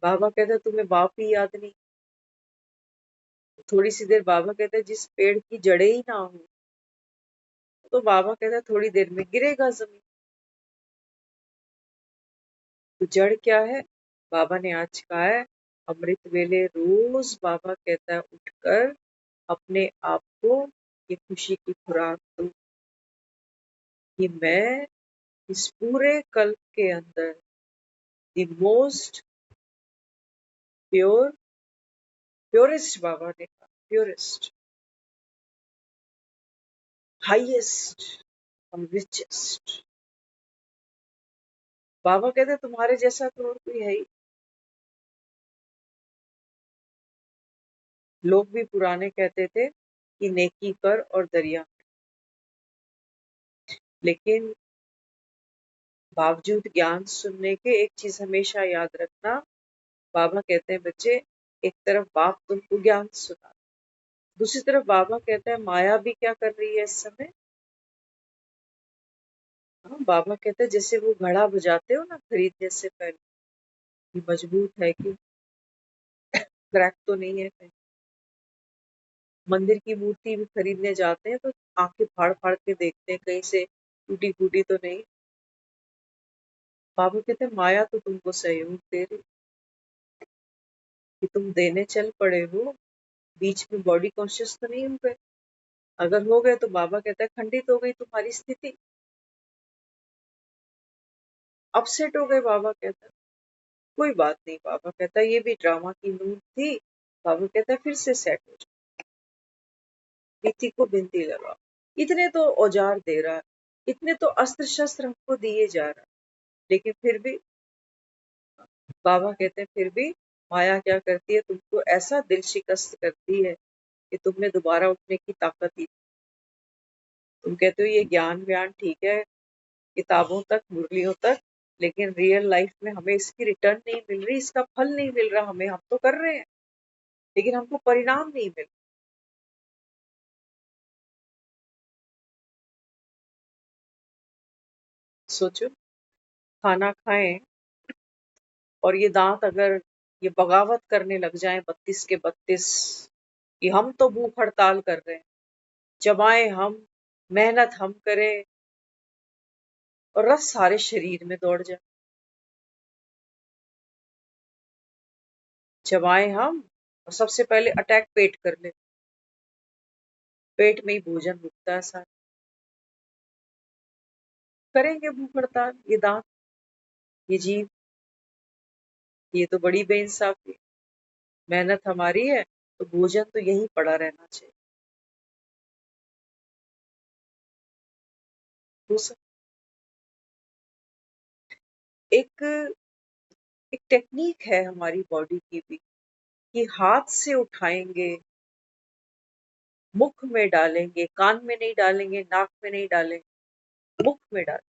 [SPEAKER 2] बाबा कहता है तुम्हें बाप ही याद नहीं। थोड़ी सी देर बाबा कहता है जिस पेड़ की जड़ें ही ना हो, तो बाबा कहता है थोड़ी देर में गिरेगा जमीन। तो जड़ क्या है? बाबा ने आज कहा है अमृत वेले रोज बाबा कहता है उठकर अपने आप को ये खुशी की खुराक दो कि मैं इस पूरे कल्प के अंदर द मोस्ट प्योर, प्योरेस्ट, बाबा ने कहा प्योरेस्ट, हाईएस्ट और रिचेस्ट। बाबा कहते तुम्हारे जैसा तो और कोई है ही। लोग भी पुराने कहते थे कि नेकी कर और दरिया, लेकिन बावजूद ज्ञान सुनने के एक चीज हमेशा याद रखना, बाबा कहते हैं बच्चे एक तरफ बाप तुमको ज्ञान सुना, दूसरी तरफ बाबा कहते हैं माया भी क्या कर रही है इस समय। हाँ, बाबा कहते हैं जैसे वो घड़ा बजाते हो ना खरीदने से पहले, कि मजबूत है कि क्रैक तो नहीं है कहीं। मंदिर की मूर्ति भी खरीदने जाते हैं तो आंखें फाड़ फाड़ के देखते हैं कहीं से टूटी फूटी तो नहीं। बाबा कहते हैं माया तो तुमको सहयोग दे रही कि तुम देने चल पड़े हो, बीच में बॉडी कॉन्शियस तो नहीं हो गए। अगर हो गए तो बाबा कहता है खंडित हो गई तुम्हारी स्थिति, अपसेट हो गए। बाबा कहता है कोई बात नहीं, बाबा कहता है ये भी ड्रामा की नून थी। बाबा कहता है फिर से सेट हो जाओ, इति को बिनती लगाओ, इतने तो औजार दे रहा है, इतने तो अस्त्र शस्त्र हमको दिए जा रहा है, लेकिन फिर भी बाबा कहते हैं फिर भी माया क्या करती है, तुमको ऐसा दिल शिकस्त करती है कि तुमने दोबारा उठने की ताकत ही। तुम कहते हो ये ज्ञान व्यान ठीक है, किताबों तक, मुरलियों तक, लेकिन रियल लाइफ में हमें इसकी रिटर्न नहीं मिल रही, इसका फल नहीं मिल रहा हमें। हम तो कर रहे हैं लेकिन हमको परिणाम नहीं मिल। सोचो, खाना खाएं और ये दांत अगर ये बगावत करने लग जाएं 32 के 32 कि हम तो भूख हड़ताल कर रहे हैं, चबाएं हम, मेहनत हम करें, और रस सारे शरीर में दौड़ जाए। चबाएं हम और सबसे पहले अटैक पेट कर ले, पेट में ही भोजन रुकता है सारा। करेंगे भूख हड़ताल ये दांत, ये जीव, ये तो बड़ी बेइंसाफी। मेहनत हमारी है तो भोजन तो यहीं पड़ा रहना चाहिए। दूसरा, एक एक टेक्निक है हमारी बॉडी की भी, कि हाथ से उठाएंगे, मुख में डालेंगे, कान में नहीं डालेंगे, नाक में नहीं डालेंगे, मुख में डालेंगे,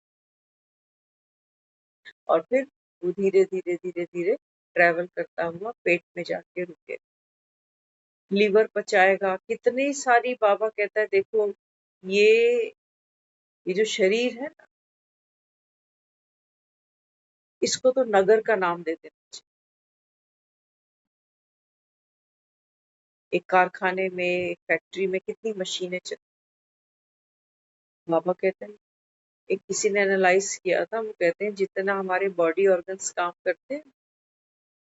[SPEAKER 2] और फिर वो धीरे धीरे धीरे धीरे ट्रेवल करता हुआ पेट में जाके रुके, लीवर पचाएगा। कितनी सारी, बाबा कहता है देखो, ये ये जो शरीर है ना, इसको तो नगर का नाम दे देना चाहिए। एक कारखाने में, एक फैक्ट्री में कितनी मशीनें चल। बाबा कहते हैं, एक किसी ने एनालाइज किया था, वो कहते हैं जितना हमारे बॉडी ऑर्गन्स काम करते हैं,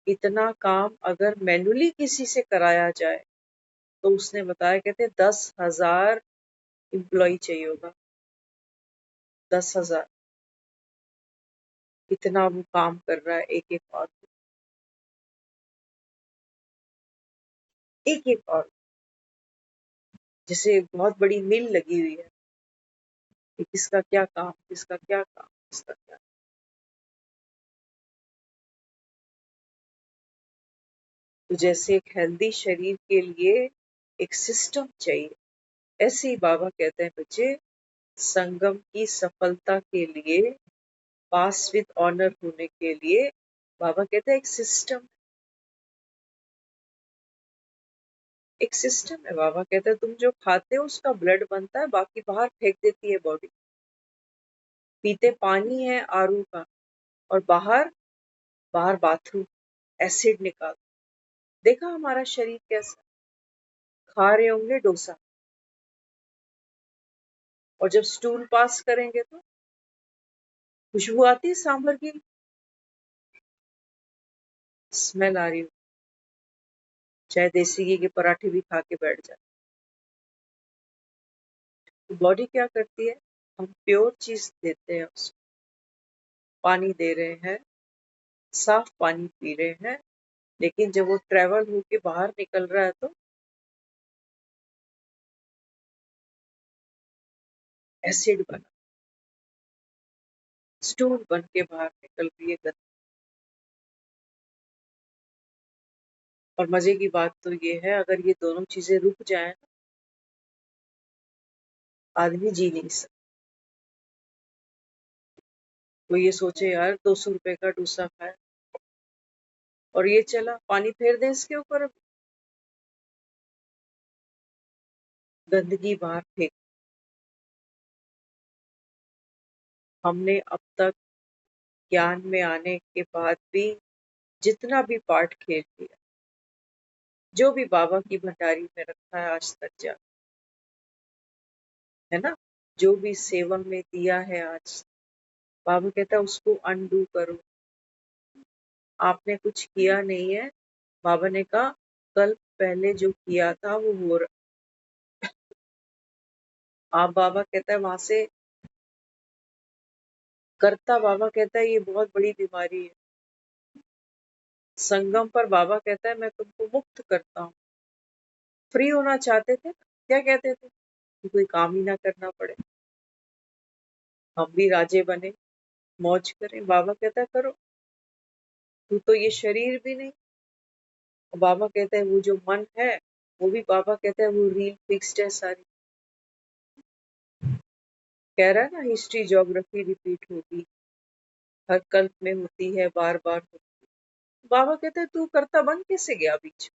[SPEAKER 2] इतना काम अगर मैनुअली किसी से कराया जाए तो उसने बताया, कहते हैं 10,000 एम्प्लॉय चाहिए होगा। 10,000, इतना वो काम कर रहा है एक एक और, एक एक और, जैसे बहुत बड़ी मिल लगी हुई है कि किसका क्या काम, किसका क्या काम, किसका क्या। तो जैसे एक हेल्दी शरीर के लिए एक सिस्टम चाहिए, ऐसे ही बाबा कहते हैं बच्चे, संगम की सफलता के लिए, पास विद ऑनर होने के लिए, बाबा कहते हैं एक सिस्टम, एक सिस्टम है। बाबा कहते हैं तुम जो खाते हो उसका ब्लड बनता है, बाकी बाहर फेंक देती है बॉडी। पीते पानी है आरू का, और बाहर, बाहर बाथरूम, एसिड निकाल। देखा हमारा शरीर कैसा, खा रहे होंगे डोसा, और जब स्टूल पास करेंगे तो खुशबू आती है सांभर की, स्मेल आ रही हो, चाहे देसी घी के पराठे भी खा के बैठ जाए। तो बॉडी क्या करती है, हम प्योर चीज देते हैं उसको, पानी दे रहे हैं, साफ पानी पी रहे हैं, लेकिन जब वो ट्रेवल होके बाहर निकल रहा है तो एसिड बना, स्टूल बन के बाहर निकल रही है गंद। और मजे की बात तो ये है, अगर ये दोनों चीजें रुक जाए ना, आदमी जी नहीं सकता। तो ये सोचे यार 200 रुपए का डोसा खाया और ये चला, पानी फेर दें इसके ऊपर, अब गंदगी बाहर फेंक। हमने अब तक ज्ञान में आने के बाद भी जितना भी पार्ट खेल लिया, जो भी बाबा की भंडारी में रखा है आज तक जा, है ना, जो भी सेवा में दिया है आज, बाबा कहता है उसको अनडू करो। आपने कुछ किया नहीं है, बाबा ने कहा कल पहले जो किया था वो हो रहा। आप, बाबा कहता है वहां से करता, बाबा कहता है ये बहुत बड़ी बीमारी है। संगम पर बाबा कहता है मैं तुमको मुक्त करता हूँ। फ्री होना चाहते थे, क्या कहते थे कि कोई काम ही ना करना पड़े, हम भी राजे बने, मौज करें। बाबा कहता है करो, तू तो ये शरीर भी नहीं। और बाबा कहते हैं वो जो मन है, वो भी बाबा कहते हैं वो रील फिक्स्ड है सारी। कह रहा है ना, हिस्ट्री ज्योग्राफी रिपीट होगी, हर कल्प में होती है, बार बार होती है। बाबा कहते हैं तू करता बन कैसे गया बीच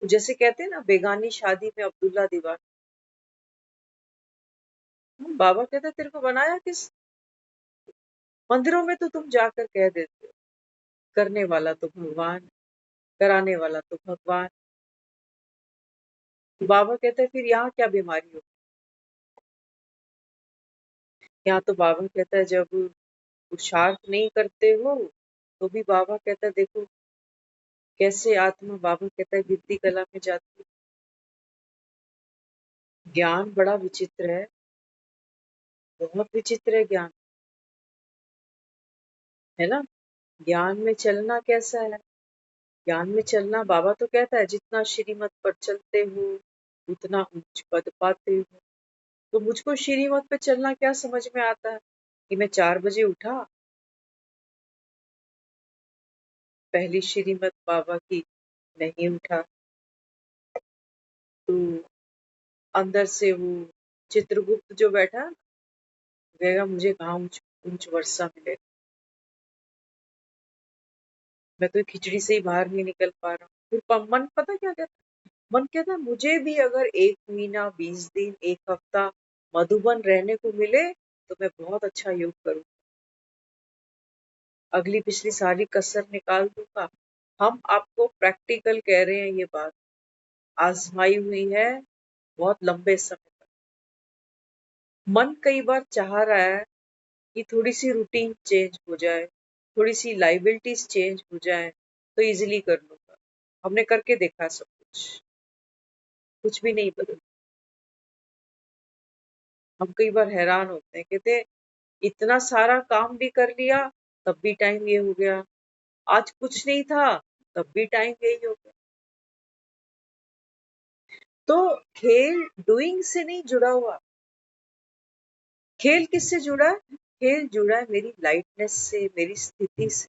[SPEAKER 2] में? जैसे कहते हैं ना, बेगानी शादी में अब्दुल्ला दीवान। बाबा कहते हैं तेरे को बनाया किस? मंदिरों में तो तुम जाकर कह देते हो करने वाला तो भगवान, कराने वाला तो भगवान। बाबा कहते हैं फिर यहाँ क्या बीमारी हो? यहाँ तो बाबा कहता है जब पुरुषार्थ नहीं करते हो तो भी बाबा कहता है देखो कैसे आत्मा, बाबा कहता है गिरती कला में जाती है। ज्ञान बड़ा विचित्र है, बहुत विचित्र है ज्ञान, है ना। ज्ञान में चलना कैसा है? ज्ञान में चलना, बाबा तो कहता है जितना श्रीमत पर चलते हो उतना उच्च पद पाते हो। तो मुझको श्रीमत पे चलना क्या समझ में आता है कि मैं 4 बजे उठा, पहली श्रीमत बाबा की, नहीं उठा तो अंदर से वो चित्रगुप्त जो बैठा कहेगा मुझे कहाँ ऊंच ऊंच वर्षा मिले, मैं तो खिचड़ी से ही बाहर नहीं निकल पा रहा हूँ। फिर मन पता क्या कहता है? मन कहता है मुझे भी अगर 1 महीना, 20 दिन, 1 हफ्ता मधुबन रहने को मिले तो मैं बहुत अच्छा योग करूँ, अगली पिछली सारी कसर निकाल दूंगा। हम आपको प्रैक्टिकल कह रहे हैं, ये बात आजमाई हुई है बहुत लंबे समय तक। मन कई बार चाह रहा है कि थोड़ी सी रूटीन चेंज हो जाए, थोड़ी सी लाइबिलिटीज चेंज हो जाए तो इजीली कर लूंगा। हमने करके देखा सब कुछ भी नहीं बदल। हम कई बार हैरान होते हैं, कहते हैं, इतना सारा काम भी कर लिया तब भी टाइम ये हो गया, आज कुछ नहीं था तब भी टाइम यही हो गया। तो खेल डूइंग से नहीं जुड़ा हुआ, खेल किससे जुड़ा है? खेल जुड़ा है मेरी लाइटनेस से, मेरी स्थिति से।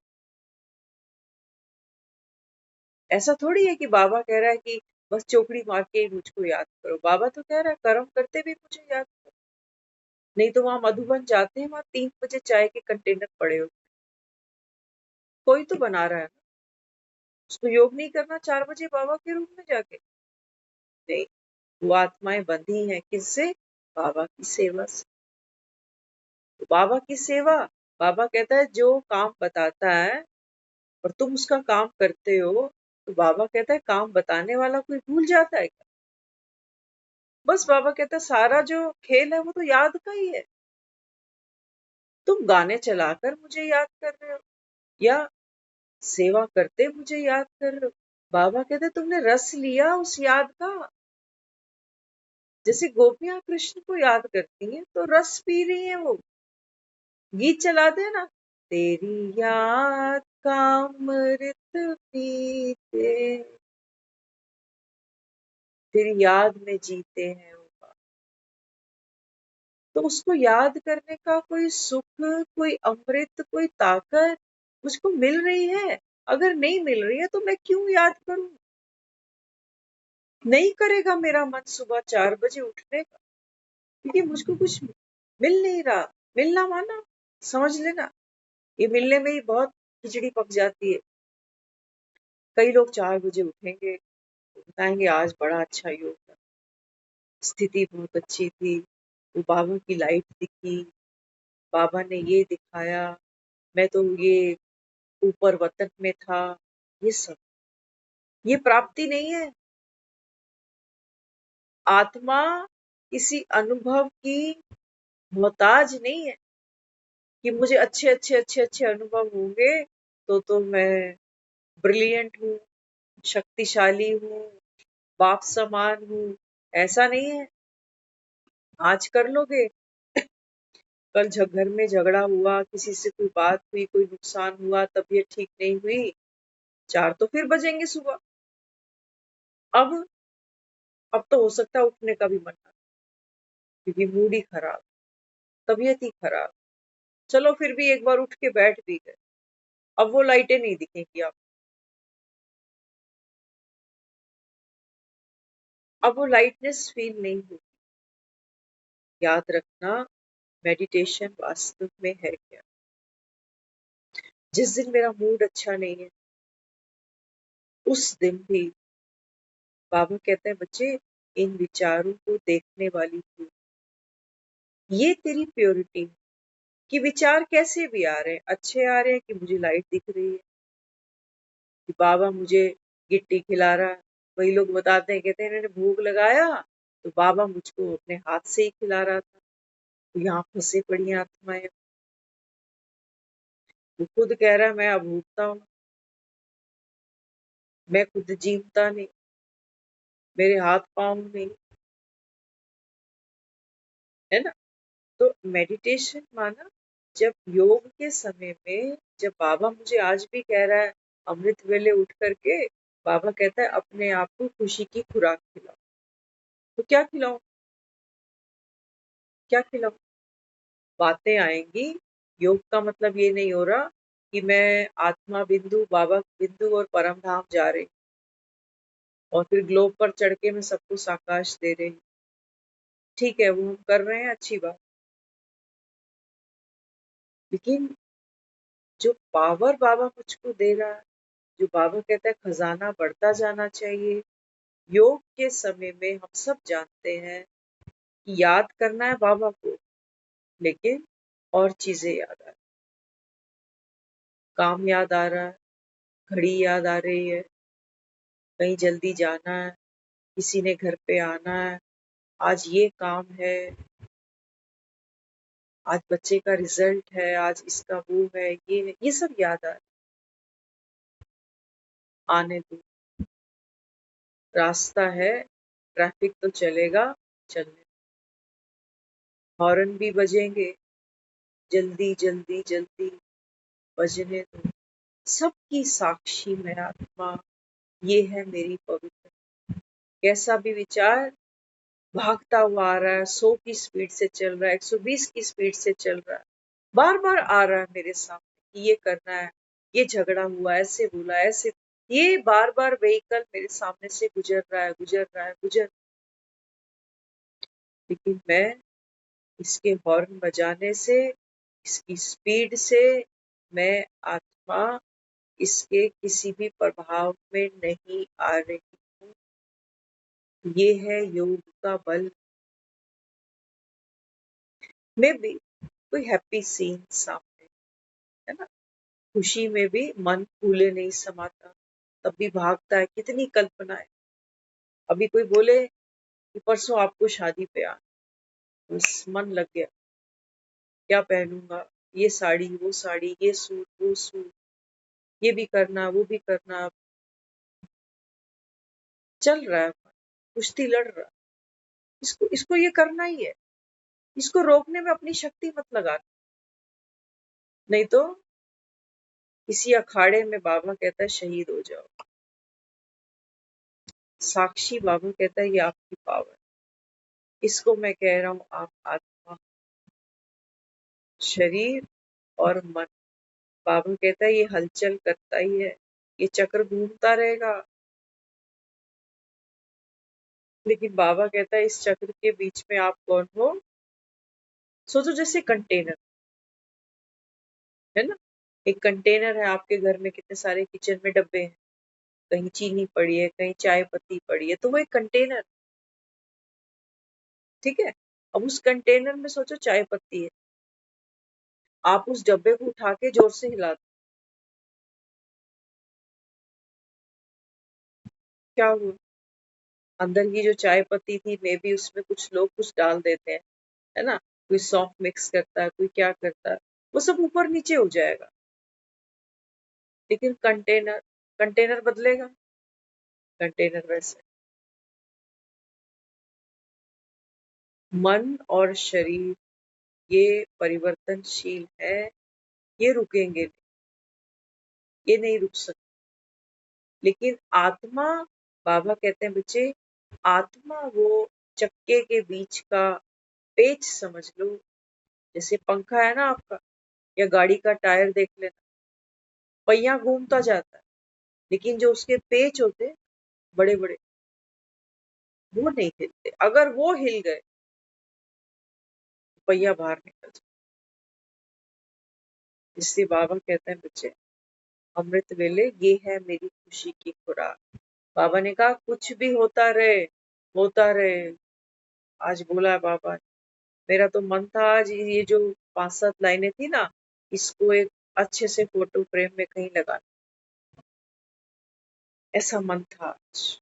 [SPEAKER 2] ऐसा थोड़ी है कि बाबा कह रहा है कि बस चौकड़ी मार के ही मुझको याद करो। बाबा तो कह रहा है कर्म करते भी मुझे याद करो। नहीं तो वहां मधुबन जाते हैं, वहां 3 बजे चाय के कंटेनर पड़े हो, कोई तो बना रहा है ना। उसको योग नहीं करना 4 बजे बाबा के रूम में जाके? नहीं, वो आत्माएं बंधी हैं किससे? बाबा की सेवा से। तो बाबा की सेवा, बाबा कहता है जो काम बताता है और तुम उसका काम करते हो, तो बाबा कहता है काम बताने वाला कोई भूल जाता है क्या? बस बाबा कहता है सारा जो खेल है वो तो याद का ही है। तुम गाने चलाकर मुझे याद कर रहे हो या सेवा करते मुझे याद कर रहे हो। बाबा कहते तुमने रस लिया उस याद का। जैसे गोपियां कृष्ण को याद करती हैं तो रस पी रही हैं वो। गीत चला दे ना, तेरी याद का अमृत पीते, तेरी याद में जीते हैं वो। तो उसको याद करने का कोई सुख, कोई अमृत, कोई ताकत मुझको मिल रही है। अगर नहीं मिल रही है तो मैं क्यों याद करूं? नहीं करेगा मेरा मन सुबह 4 बजे उठने का, क्योंकि मुझको कुछ मिल नहीं रहा। मिलना माना समझ लेना, ये मिलने में ही बहुत खिचड़ी पक जाती है। कई लोग 4 बजे उठेंगे, बताएंगे आज बड़ा अच्छा योग था, स्थिति बहुत अच्छी थी, वो बाबा की लाइट दिखी, बाबा ने ये दिखाया, मैं तो ये ऊपर वतन में था। ये सब, ये प्राप्ति नहीं है। आत्मा किसी अनुभव की मोहताज नहीं है कि मुझे अच्छे अच्छे अच्छे अच्छे अनुभव होंगे तो मैं ब्रिलियंट हूँ, शक्तिशाली हूँ, बाप समान हूँ। ऐसा नहीं है। आज कर लोगे, कल घर में झगड़ा हुआ, किसी से कोई बात हुई, कोई नुकसान हुआ, तबीयत ठीक नहीं हुई, 4 तो फिर बजेंगे सुबह। अब अब तो हो सकता है उठने का भी मन ना, क्योंकि मूड ही खराब, तबीयत ही खराब। चलो फिर भी एक बार उठ के बैठ भी गए। अब वो लाइटें नहीं दिखेंगी आप, अब वो लाइटनेस फील नहीं होगी। याद रखना, मेडिटेशन वास्तव में है क्या। जिस दिन मेरा मूड अच्छा नहीं है, उस दिन भी बाबा कहते हैं बच्चे, इन विचारों को देखने वाली तू, ये तेरी प्योरिटी है कि विचार कैसे भी आ रहे हैं, अच्छे आ रहे हैं कि मुझे लाइट दिख रही है, कि बाबा मुझे गिट्टी खिला रहा है। वही लोग बताते हैं, कहते हैं इन्होंने भोग लगाया तो बाबा मुझको अपने हाथ से ही खिला रहा था। तो यहाँ फंसे पड़ी हैं आत्माएं। वो खुद कह रहा है मैं अभूखता हूँ, मैं खुद जीवता नहीं, मेरे हाथ पांव नहीं, है ना। तो मेडिटेशन माना, जब योग के समय में, जब बाबा मुझे आज भी कह रहा है अमृत वेले उठ करके, बाबा कहता है अपने आप को खुशी की खुराक खिलाओ। तो क्या खिलाऊं, क्या खिलाऊं। बातें आएंगी। योग का मतलब ये नहीं हो रहा कि मैं आत्मा बिंदु, बाबा बिंदु और परम धाम जा रही और फिर ग्लोब पर चढ़ के मैं सबको साकाश दे रही। ठीक है, वो हम कर रहे हैं, अच्छी बात। लेकिन जो पावर बाबा मुझको दे रहा है, जो बाबा कहता है खजाना बढ़ता जाना चाहिए। योग के समय में हम सब जानते हैं कि याद करना है बाबा को, लेकिन और चीजें याद आ रही, काम याद आ रहा है, घड़ी याद आ रही है, कहीं जल्दी जाना है, किसी ने घर पे आना है, आज ये काम है, आज बच्चे का रिजल्ट है, आज इसका वो है, ये सब याद आ रहा है। आने दो, रास्ता है, ट्रैफिक तो चलेगा, चलने। हॉर्न भी बजेंगे, जल्दी जल्दी जल्दी बजने दो। सबकी साक्षी मैं आत्मा, ये है मेरी पवित्र। कैसा भी विचार भागता हुआ आ रहा है, 100 की स्पीड से चल रहा है, 120 की स्पीड से चल रहा है, बार बार आ रहा है मेरे सामने कि ये करना है, ये झगड़ा हुआ, ऐसे बोला, ऐसे, ये बार बार व्हीकल मेरे सामने से गुजर रहा है, गुजर रहा है, गुजर। लेकिन मैं इसके हॉर्न बजाने से, इसकी स्पीड से, मैं आत्मा इसके किसी भी प्रभाव में नहीं आ रही हूँ। ये है योग का बल। में भी कोई हैप्पी सीन सामने, है ना, खुशी में भी मन फूले नहीं समाता, तब भी भागता है, कितनी कल्पनाएं। अभी कोई बोले कि परसों आपको शादी पे आना, बस मन लग गया, क्या पहनूंगा, ये साड़ी, वो साड़ी, ये सूट, वो सूट, ये भी करना, वो भी करना। चल रहा है, कुश्ती लड़ रहा है, इसको इसको ये करना ही है। इसको रोकने में अपनी शक्ति मत लगा, नहीं तो किसी अखाड़े में बाबा कहता है शहीद हो जाओ। साक्षी बाबा कहता है ये आपकी पावर। इसको मैं कह रहा हूँ, आप आत्मा, शरीर और मन। बाबा कहता है ये हलचल करता ही है, ये चक्र घूमता रहेगा। लेकिन बाबा कहता है इस चक्र के बीच में आप कौन हो। सोचो जैसे कंटेनर, है ना, एक कंटेनर है आपके घर में, कितने सारे किचन में डब्बे हैं, कहीं चीनी पड़ी है, कहीं चाय पत्ती पड़ी है, तो वो एक कंटेनर, ठीक है। अब उस कंटेनर में सोचो चाय पत्ती है, आप उस डब्बे को उठा के जोर से हिला दो, क्या हुआ। अंदर की जो चाय पत्ती थी, मे बी उसमें कुछ लोग कुछ डाल देते हैं, है ना, कोई सौंफ मिक्स करता है, कोई क्या करता है, वो सब ऊपर नीचे हो जाएगा। लेकिन कंटेनर, कंटेनर बदलेगा, कंटेनर वैसे। मन और शरीर ये परिवर्तनशील है, ये रुकेंगे नहीं, ये नहीं रुक सकते। लेकिन आत्मा, बाबा कहते हैं बच्चे, आत्मा वो चक्के के बीच का पेच समझ लो। जैसे पंखा है ना आपका, या गाड़ी का टायर देख लेना, पहिया घूमता जाता है, लेकिन जो उसके पेच होते बड़े बड़े वो नहीं हिलते। अगर वो हिल गए पहिया बाहर निकल जाए। इसलिए बाबा कहते हैं बच्चे, अमृत वेले ये है मेरी खुशी की खुराक। बाबा ने कहा कुछ भी होता रहे, होता रहे। आज बोला है बाबा ने, मेरा तो मन था आज ये जो 5-7 लाइनें थी ना, इसको एक अच्छे से फोटो फ्रेम में कहीं लगाना, ऐसा मन था आज।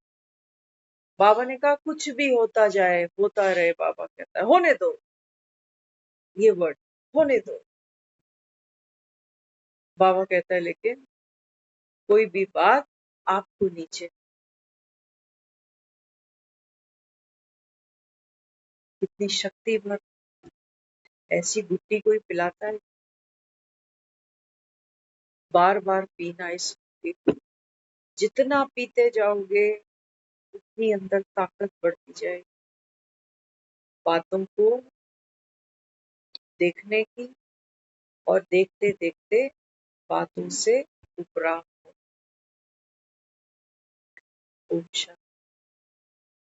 [SPEAKER 2] बाबा ने कहा कुछ भी होता जाए, होता रहे। बाबा कहता है होने दो, ये वर्ड होने दो। बाबा कहता है लेकिन कोई भी बात आपको नीचे, कितनी शक्ति भर ऐसी गुट्टी कोई पिलाता है। बार बार पीना इस गुट्टी को, जितना पीते जाओगे उतनी अंदर ताकत बढ़ती जाएगी। बातों को देखने की और देखते देखते बातों से उपरा। ओम शांति।